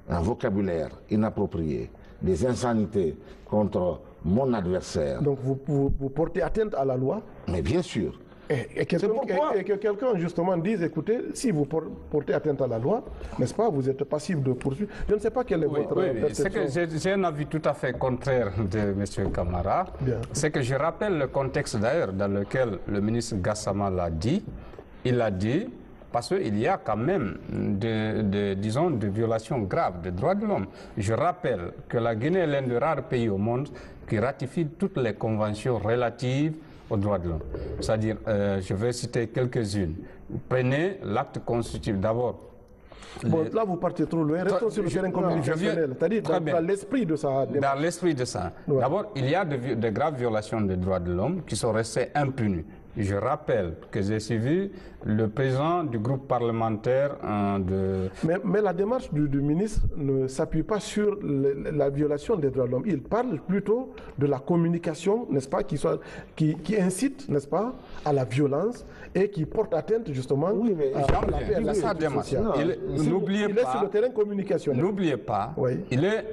un vocabulaire inapproprié, des insanités contre mon adversaire... Donc vous portez atteinte à la loi? Mais bien sûr. Et que quelqu'un justement dise, écoutez, si vous portez atteinte à la loi, n'est-ce pas, vous êtes passible de poursuite. Je ne sais pas quelle est votre perception. J'ai un avis tout à fait contraire de M. Camara. C'est que je rappelle le contexte d'ailleurs dans lequel le ministre Gassama l'a dit. Il a dit, parce qu'il y a quand même disons, de violations graves des droits de l'homme. Je rappelle que la Guinée est l'un des rares pays au monde qui ratifie toutes les conventions relatives aux droits de l'homme. C'est-à-dire, je vais citer quelques-unes. Prenez l'acte constitutif d'abord. Bon, là, vous partez trop loin. Restons sur le terrain communicationnel. C'est-à-dire dans l'esprit de ça. Dans l'esprit de ça. Ouais. D'abord, il y a de graves violations des droits de l'homme qui sont restées impunies. Je rappelle que j'ai suivi le président du groupe parlementaire de... Mais la démarche du ministre ne s'appuie pas sur la violation des droits de l'homme. Il parle plutôt de la communication, n'est-ce pas, qui incite, n'est-ce pas, à la violence et qui porte atteinte justement à la paix et la sécurité sociale. N'oubliez pas, il est sur le terrain communicationnel. N'oubliez pas, il est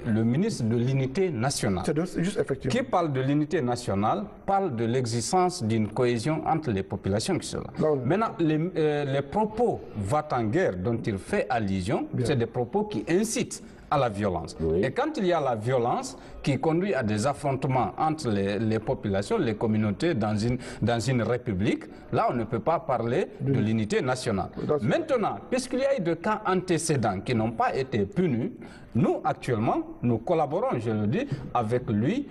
le ministre de l'unité nationale. C'est juste effectivement. Qui parle de l'unité nationale, parle de l'existence d'une cohésion entre les populations qui sont là. Maintenant, les propos va-t-en-guerre dont il fait allusion, c'est des propos qui incitent à la violence. Et quand il y a la violence qui conduit à des affrontements entre les populations, les communautés dans une république, là on ne peut pas parler de l'unité nationale. Maintenant, puisqu'il y a eu de cas antécédents qui n'ont pas été punis, nous actuellement, nous collaborons, je le dis, avec lui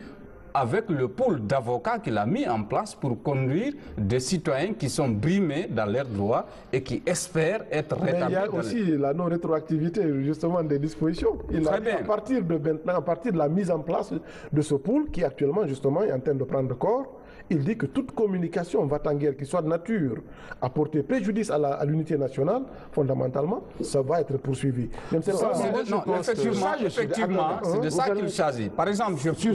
avec le pool d'avocats qu'il a mis en place pour conduire des citoyens qui sont brimés dans leurs droits et qui espèrent être rétablis. Mais il y a aussi la non-rétroactivité justement des dispositions. À partir de maintenant, à partir de la mise en place de ce pool qui actuellement justement est en train de prendre corps, il dit que toute communication va-t-en-guerre qui soit de nature à porter préjudice à l'unité nationale, fondamentalement, ça va être poursuivi. Effectivement, c'est de ça qu'il s'agit. Par exemple, c'est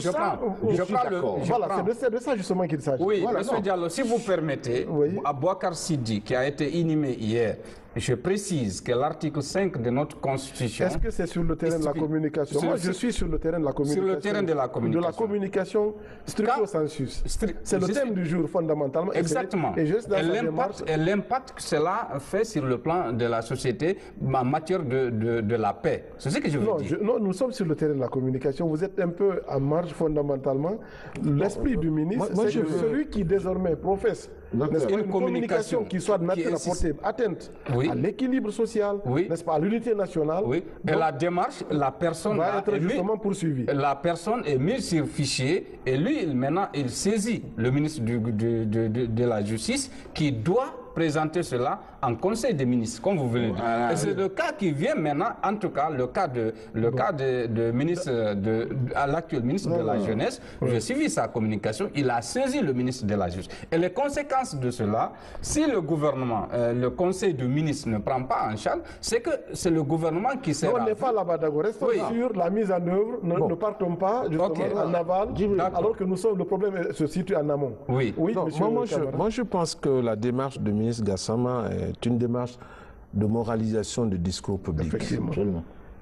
de ça justement qu'il s'agit. Oui, voilà, M. Diallo, si vous permettez, à Boubacar Sidi, qui a été inhumé hier, je précise que l'article 5 de notre Constitution... Est-ce que c'est sur le terrain de la communication? Moi, je suis sur le terrain de la communication. Sur le terrain de la communication. De la communication stricto sensus. C'est le thème du jour, fondamentalement. Exactement. Et l'impact que cela fait sur le plan de la société en matière de la paix. C'est ce que je veux dire. Non, nous sommes sur le terrain de la communication. Vous êtes un peu en marge, fondamentalement. L'esprit du ministre, c'est celui qui désormais professe une communication qui soit de nature à porter atteinte à l'équilibre social, n'est-ce pas, à l'unité nationale. Oui. Et la démarche, la personne va être justement poursuivie. La personne est mise sur fichier et lui, maintenant, il saisit le ministre de la Justice qui doit présenter cela en Conseil des ministres, comme vous venez de dire. Et c'est le cas qui vient maintenant, en tout cas, le cas de ministre, à l'actuel ministre de la Jeunesse. J'ai suivi sa communication, il a saisi le ministre de la Justice. Et les conséquences de cela, si le gouvernement, le Conseil de ministres ne prend pas en charge, c'est que c'est le gouvernement qui sera... On n'est pas là-bas d'accord, restons sur la mise en œuvre, ne partons pas justement en aval, alors que le problème se situe en amont. Oui, moi je pense que la démarche de ministre Gassama est une démarche de moralisation du discours public. Effectivement.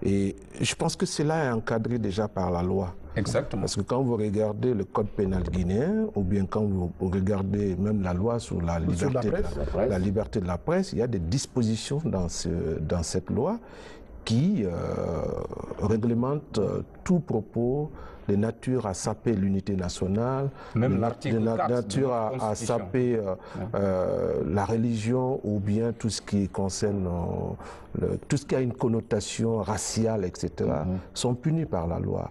Et je pense que cela est encadré déjà par la loi. Exactement. Parce que quand vous regardez le code pénal guinéen, ou bien quand vous regardez même la loi sur la liberté de la presse, il y a des dispositions dans cette loi qui réglementent tout propos de nature à saper l'unité nationale, même de nature à saper la religion, ou bien tout ce qui concerne tout ce qui a une connotation raciale, etc., sont punis par la loi.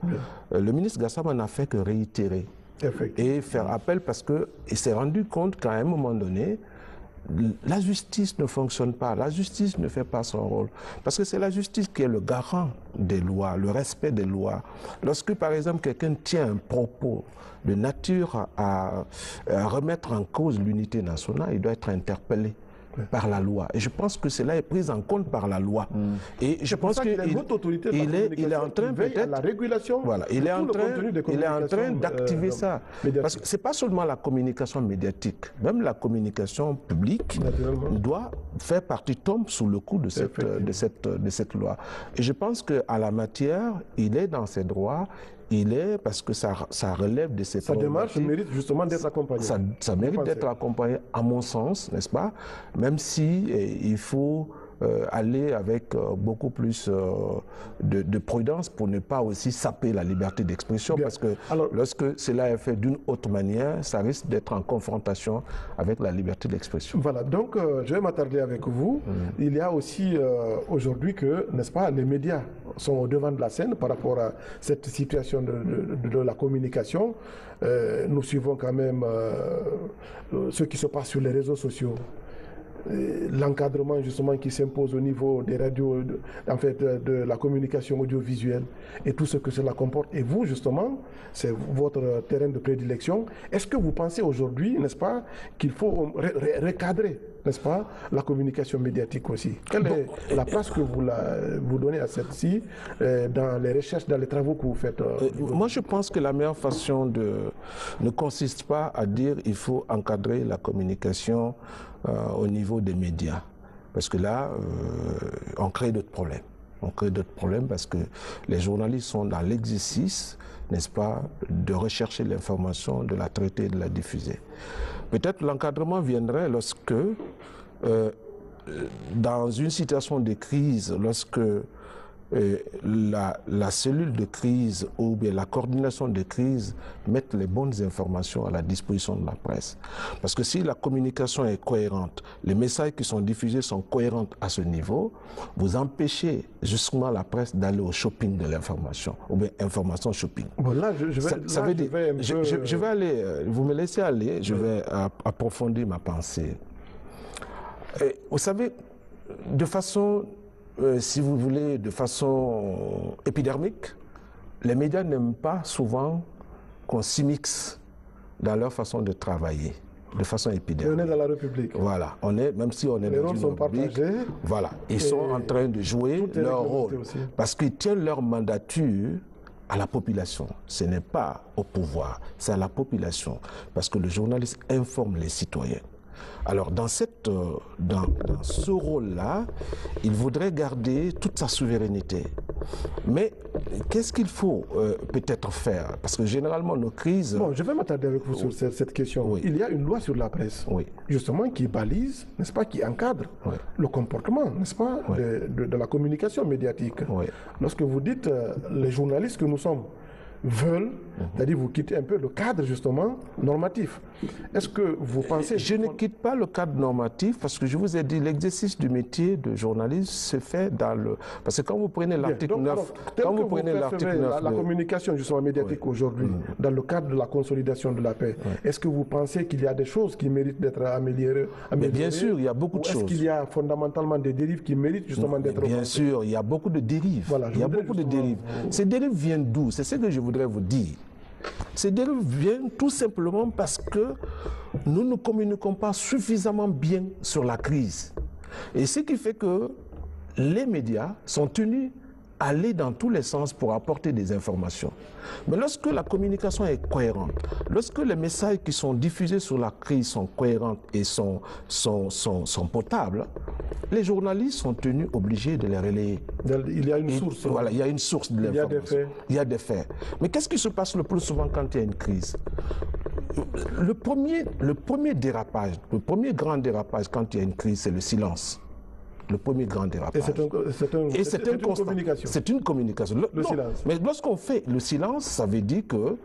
Le ministre Gassama n'a fait que réitérer et faire appel parce qu'il s'est rendu compte qu'à un moment donné, la justice ne fonctionne pas, la justice ne fait pas son rôle. Parce que c'est la justice qui est le garant des lois, le respect des lois. Lorsque, par exemple, quelqu'un tient un propos de nature à remettre en cause l'unité nationale, il doit être interpellé par la loi. Et je pense que cela est pris en compte par la loi. Et je pense qu'il est en train peut-être la régulation. Voilà, il est en train d'activer ça. Parce que c'est pas seulement la communication médiatique, même la communication publique doit faire partie, tombe sous le coup de cette loi. Et je pense qu'à la matière, il est dans ses droits. Parce que ça relève de ses démarche mérite justement d'être accompagnée. Ça mérite d'être accompagné, à mon sens, n'est-ce pas? Même si il faut aller avec beaucoup plus de prudence pour ne pas aussi saper la liberté d'expression, parce que lorsque cela est fait d'une autre manière, ça risque d'être en confrontation avec la liberté d'expression. Voilà, donc je vais m'attarder avec vous. Il y a aussi aujourd'hui que, n'est-ce pas, les médias sont au devant de la scène par rapport à cette situation de la communication. Nous suivons quand même ce qui se passe sur les réseaux sociaux. L'encadrement justement qui s'impose au niveau des radios, en fait de la communication audiovisuelle et tout ce que cela comporte. Et vous justement, c'est votre terrain de prédilection. Est-ce que vous pensez aujourd'hui, n'est-ce pas, qu'il faut recadrer, n'est-ce pas, la communication médiatique aussi? Quelle est la place que vous donnez à celle-ci dans les recherches, dans les travaux que vous faites? Moi je pense que la meilleure façon ne consiste pas à dire il faut encadrer la communication au niveau des médias. Parce que là, on crée d'autres problèmes. On crée d'autres problèmes parce que les journalistes sont dans l'exercice, n'est-ce pas, de rechercher l'information, de la traiter et de la diffuser. Peut-être l'encadrement viendrait lorsque, dans une situation de crise, lorsque la cellule de crise ou bien la coordination de crise mette les bonnes informations à la disposition de la presse. Parce que si la communication est cohérente, les messages qui sont diffusés sont cohérents à ce niveau, vous empêchez justement la presse d'aller au shopping de l'information, ou bien information shopping. Bon, là, je vais aller, vous me laissez aller, je vais approfondir ma pensée. Et vous savez, de façon, si vous voulez, de façon épidermique, les médias n'aiment pas souvent qu'on s'immixe dans leur façon de travailler, de façon épidermique. On est dans la République. Voilà, même si on est dans une République, voilà, ils sont en train de jouer leur rôle, parce qu'ils tiennent leur mandature à la population. Ce n'est pas au pouvoir, c'est à la population, parce que le journaliste informe les citoyens. Alors, dans ce rôle-là, il voudrait garder toute sa souveraineté. Mais qu'est-ce qu'il faut peut-être faire? Parce que généralement, nos crises... Bon, je vais m'attarder avec vous sur cette question. Oui. Il y a une loi sur la presse, justement, qui balise, n'est-ce pas, qui encadre le comportement, n'est-ce pas, de la communication médiatique. Lorsque vous dites les journalistes que nous sommes veulent, c'est-à-dire vous quittez un peu le cadre justement normatif. Est-ce que vous pensez... Je ne quitte pas le cadre normatif parce que je vous ai dit l'exercice du métier de journaliste se fait dans le... Parce que quand vous prenez l'article 9... Quand vous prenez l'article 9... La communication justement médiatique aujourd'hui, dans le cadre de la consolidation de la paix, est-ce que vous pensez qu'il y a des choses qui méritent d'être améliorées? Mais bien sûr, il y a beaucoup de choses. Est-ce qu'il y a fondamentalement des dérives qui méritent justement d'être... Bien sûr, il y a beaucoup de dérives. Voilà, il y a beaucoup de dérives. Ces dérives viennent d'où? C'est ce que je voudrais vous dire. Ces dérives viennent tout simplement parce que nous ne communiquons pas suffisamment bien sur la crise. Et ce qui fait que les médias sont tenus à aller dans tous les sens pour apporter des informations. Mais lorsque la communication est cohérente, lorsque les messages qui sont diffusés sur la crise sont cohérents et sont potables, les journalistes sont tenus obligés de les relayer. Il y a une source. Voilà, il y a une source de l'information. Il y a des faits. Il y a des faits. Mais qu'est-ce qui se passe le plus souvent quand il y a une crise? Le premier dérapage, le premier grand dérapage quand il y a une crise, c'est le silence. Le premier grand dérapage. Et c'est une communication. C'est une communication. Le silence. Mais lorsqu'on fait le silence, ça veut dire que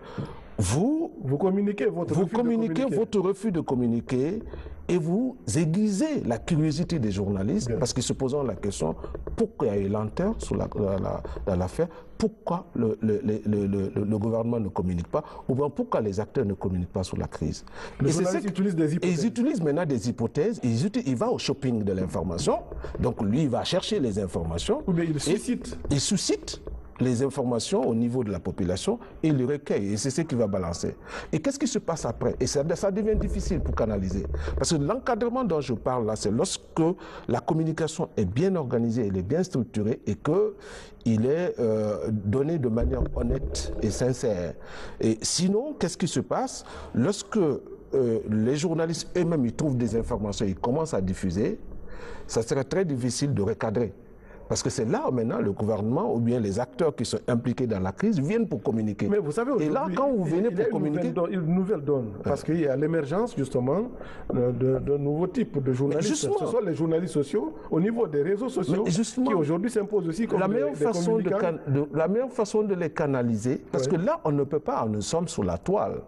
vous communiquez votre refus de communiquer et vous aiguisez la curiosité des journalistes parce qu'ils se posent la question pourquoi il y a eu lenteur dans l'affaire, pourquoi le gouvernement ne communique pas, ou bien pourquoi les acteurs ne communiquent pas sur la crise. Les journalistes utilisent des hypothèses. Ils utilisent maintenant des hypothèses, il va au shopping de l'information, donc lui il va chercher les informations. Oui, mais il suscite les informations au niveau de la population et il les recueille et c'est ce qui va balancer. Et qu'est-ce qui se passe après? Et ça devient difficile pour canaliser. Parce que l'encadrement dont je parle là, c'est lorsque la communication est bien organisée, elle est bien structurée et qu'il est donné de manière honnête et sincère. Et sinon, qu'est-ce qui se passe? Lorsque les journalistes eux-mêmes ils trouvent des informations, ils commencent à diffuser, ça serait très difficile de recadrer. Parce que c'est là maintenant le gouvernement ou bien les acteurs qui sont impliqués dans la crise viennent pour communiquer. Mais vous savez, et là, quand vous venez pour communiquer... une nouvelle donne, parce qu'il y a l'émergence justement de nouveaux types de journalistes. Ce sont les journalistes sociaux au niveau des réseaux sociaux qui aujourd'hui s'imposent aussi comme la meilleure façon de les canaliser, parce que là, on ne peut pas, nous sommes sur la toile.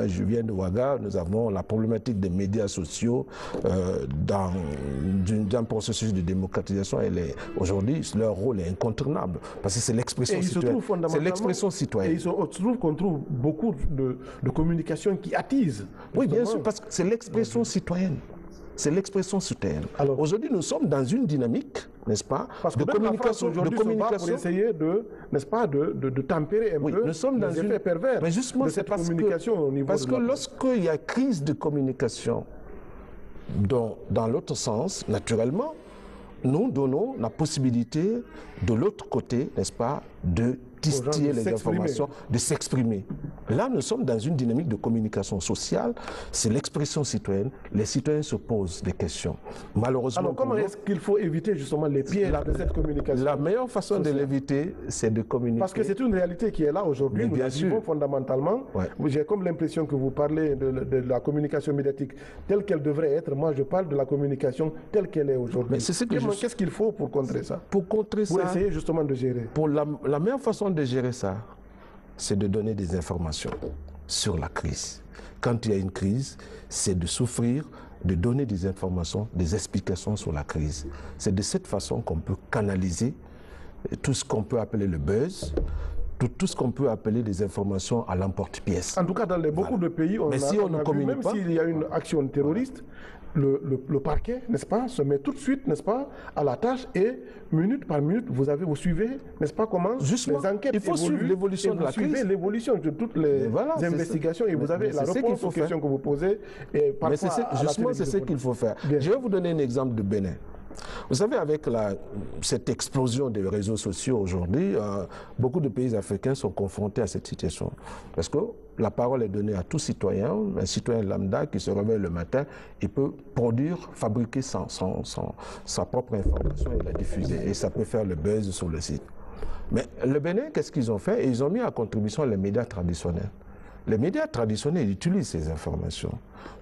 Je viens de Ouaga, nous avons la problématique des médias sociaux dans un processus de démocratisation. Aujourd'hui, leur rôle est incontournable parce que c'est l'expression citoyenne. C'est l'expression citoyenne. Et il se trouve qu'on trouve beaucoup de communication qui attise. Oui, bien sûr, parce que c'est l'expression citoyenne. C'est l'expression citoyenne. Aujourd'hui, nous sommes dans une dynamique, n'est-ce pas, de communication. Pour essayer de, n'est-ce pas, de tempérer un peu les effets pervers. Mais justement, c'est parce que lorsqu'il y a crise de communication, dans l'autre sens, naturellement, nous donnons la possibilité de l'autre côté, n'est-ce pas, de titiller les informations, de s'exprimer. Là, nous sommes dans une dynamique de communication sociale, c'est l'expression citoyenne, les citoyens se posent des questions. Malheureusement, alors comment est-ce qu'il faut éviter justement les pièges de cette communication? La meilleure façon de l'éviter, c'est de communiquer. Parce que c'est une réalité qui est là aujourd'hui, nous la vivons fondamentalement. Ouais. J'ai comme l'impression que vous parlez de la communication médiatique telle qu'elle devrait être. Moi, je parle de la communication telle qu'elle est aujourd'hui. Qu'est-ce qu'il faut pour contrer ça? Pour contrer ça, pour essayer justement de gérer. Pour la meilleure façon de gérer ça, c'est de donner des informations sur la crise. Quand il y a une crise, c'est de souffrir, de donner des informations, des explications sur la crise. C'est de cette façon qu'on peut canaliser tout ce qu'on peut appeler le buzz, tout ce qu'on peut appeler des informations à l'emporte-pièce. En tout cas, dans beaucoup de pays, on a vu, même s'il y a une action terroriste, le parquet, n'est-ce pas, se met tout de suite, n'est-ce pas, à la tâche et minute par minute, vous suivez, n'est-ce pas, comment justement, les enquêtes il faut suivre l'évolution de la crise. Vous suivez l'évolution de toutes les investigations et vous avez la réponse aux questions que vous posez. Et mais justement, c'est ce qu'il faut faire. Bien. Je vais vous donner un exemple de Bénin. Vous savez, avec cette explosion des réseaux sociaux aujourd'hui, beaucoup de pays africains sont confrontés à cette situation. Parce que la parole est donnée à tout citoyen, un citoyen lambda qui se réveille le matin, il peut produire, fabriquer sa propre information et la diffuser. Et ça peut faire le buzz sur le site. Mais le Bénin, qu'est-ce qu'ils ont fait? Ils ont mis à contribution les médias traditionnels. Les médias traditionnels utilisent ces informations.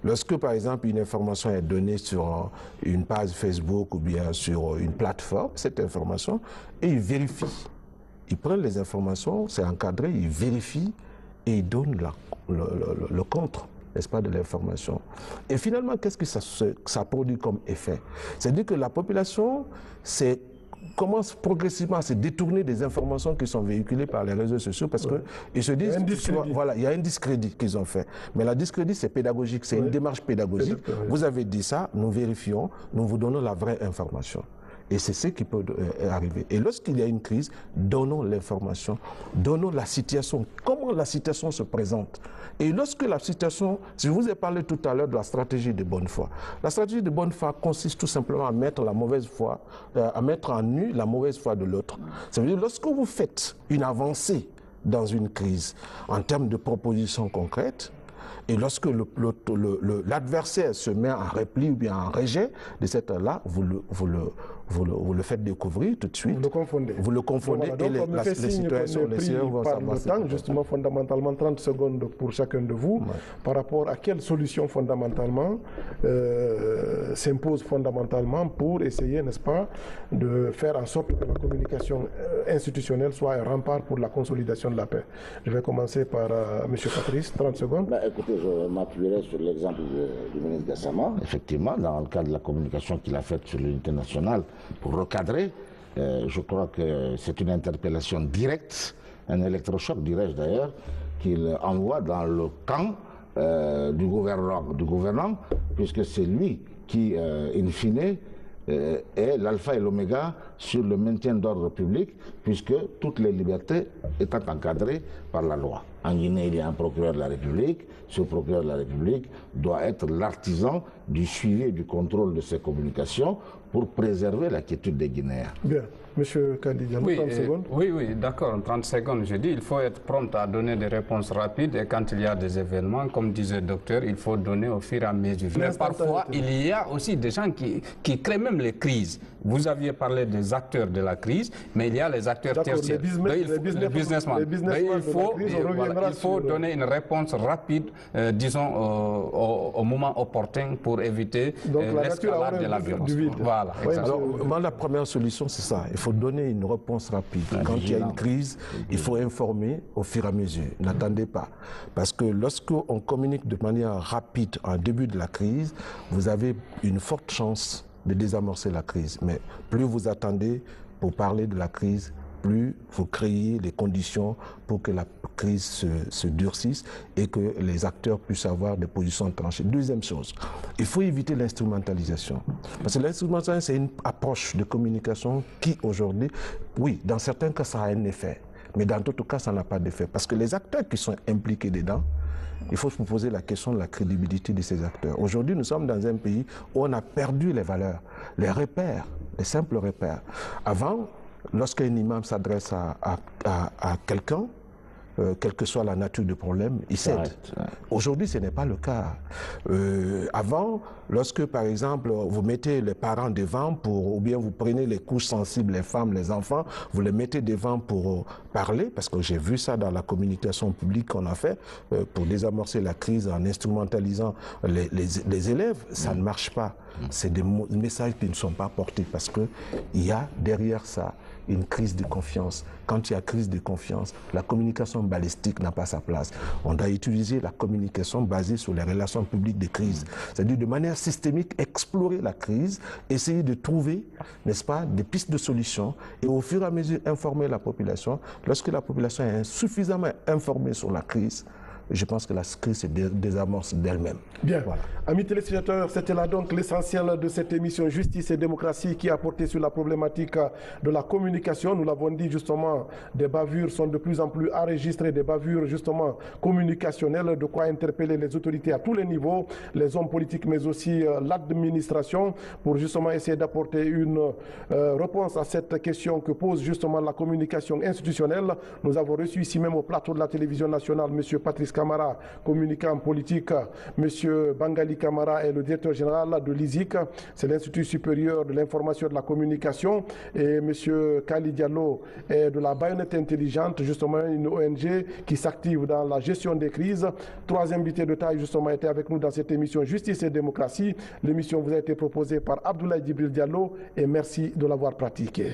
Lorsque, par exemple, une information est donnée sur une page Facebook ou bien sur une plateforme, cette information, et ils vérifient. Ils prennent les informations, c'est encadré, ils vérifient et ils donnent le contre, n'est-ce pas, de l'information. Et finalement, qu'est-ce que ça produit comme effet? C'est-à-dire que la population commence progressivement à se détourner des informations qui sont véhiculées par les réseaux sociaux parce qu'ils se disent, voilà, il y a un discrédit qu'ils ont fait. Mais la discrédit, c'est pédagogique, c'est une démarche pédagogique. Vous avez dit ça, nous vérifions, nous vous donnons la vraie information. Et c'est ce qui peut arriver. Et lorsqu'il y a une crise, donnons l'information, donnons la situation, comment la situation se présente. Et lorsque la situation, je vous ai parlé tout à l'heure de la stratégie de bonne foi. La stratégie de bonne foi consiste tout simplement à mettre la mauvaise foi, à mettre en nu la mauvaise foi de l'autre. Ça veut dire lorsque vous faites une avancée dans une crise en termes de propositions concrètes, et lorsque l'adversaire se met en repli ou bien en rejet de cette là, vous le faites découvrir tout de suite. Vous le confondez. Vous le confondez voilà, et les situations, les citoyens vont savoir. Le temps, justement, fondamentalement, 30 secondes pour chacun de vous, par rapport à quelle solution fondamentalement s'impose fondamentalement pour essayer, n'est-ce pas, de faire en sorte que la communication institutionnelle soit un rempart pour la consolidation de la paix. Je vais commencer par M. Patrice, 30 secondes. Écoutez, je m'appuierai sur l'exemple du ministre Gassama, effectivement, dans le cadre de la communication qu'il a faite sur l'unité nationale pour recadrer. Je crois que c'est une interpellation directe, un électrochoc, dirais-je d'ailleurs, qu'il envoie dans le camp du gouvernant, puisque c'est lui qui, in fine, est l'alpha et l'oméga sur le maintien d'ordre public, puisque toutes les libertés étant encadrées par la loi. En Guinée, il y a un procureur de la République. Ce procureur de la République doit être l'artisan du suivi et du contrôle de ces communications pour préserver la quiétude des Guinéens. Bien. Monsieur Kandidian, 30 secondes. Oui, d'accord, 30 secondes. Je dis, il faut être prompt à donner des réponses rapides et quand il y a des événements, comme disait le docteur, il faut donner au fur et à mesure. Mais parfois, il y a aussi des gens qui créent même les crises. Vous aviez parlé des acteurs de la crise, mais il y a les acteurs tertiaires. Les businessmen. Il faut donner une réponse rapide, disons, au moment opportun pour éviter l'escalade de la violence. Voilà, alors, moi, la première solution, c'est ça. Il faut donner une réponse rapide. Quand il y a une crise, il faut informer au fur et à mesure. N'attendez pas. Parce que lorsqu'on communique de manière rapide en début de la crise, vous avez une forte chance de désamorcer la crise. Mais plus vous attendez pour parler de la crise, plus vous créez les conditions pour que la crise se durcisse et que les acteurs puissent avoir des positions tranchées. Deuxième chose, il faut éviter l'instrumentalisation. Parce que l'instrumentalisation, c'est une approche de communication qui, aujourd'hui, oui, dans certains cas, ça a un effet. Mais dans d'autres cas, ça n'a pas d'effet. Parce que les acteurs qui sont impliqués dedans, il faut se poser la question de la crédibilité de ces acteurs. Aujourd'hui, nous sommes dans un pays où on a perdu les valeurs, les repères, les simples repères. Avant, lorsqu'un imam s'adresse à quelqu'un, quelle que soit la nature du problème, il cède. Aujourd'hui, ce n'est pas le cas. Avant, lorsque, par exemple, vous mettez les parents devant ou bien vous prenez les couches sensibles, les femmes, les enfants, vous les mettez devant pour parler, parce que j'ai vu ça dans la communication publique qu'on a fait, pour désamorcer la crise en instrumentalisant les élèves, ça ne marche pas. C'est des messages qui ne sont pas portés, parce qu'il y a derrière ça une crise de confiance. Quand il y a crise de confiance, la communication balistique n'a pas sa place. On doit utiliser la communication basée sur les relations publiques de crise. C'est-à-dire de manière systémique, explorer la crise, essayer de trouver, n'est-ce pas, des pistes de solutions et au fur et à mesure informer la population. Lorsque la population est suffisamment informée sur la crise, je pense que la crise se désamorce d'elle-même. Bien. Voilà. Amis téléspectateurs, c'était là donc l'essentiel de cette émission Justice et démocratie qui a porté sur la problématique de la communication. Nous l'avons dit justement, des bavures sont de plus en plus enregistrées, des bavures justement communicationnelles, de quoi interpeller les autorités à tous les niveaux, les hommes politiques mais aussi l'administration pour justement essayer d'apporter une réponse à cette question que pose justement la communication institutionnelle. Nous avons reçu ici même au plateau de la télévision nationale M. Patrice Camara, communicant politique. M. Bangali Camara est le directeur général de l'ISIC, c'est l'Institut supérieur de l'information et de la communication. Et M. Kali Diallo est de la Baïonnette Intelligente, justement une ONG qui s'active dans la gestion des crises. Trois invités de taille justement étaient avec nous dans cette émission Justice et démocratie. L'émission vous a été proposée par Abdoulaye Djibril Diallo et merci de l'avoir pratiquée.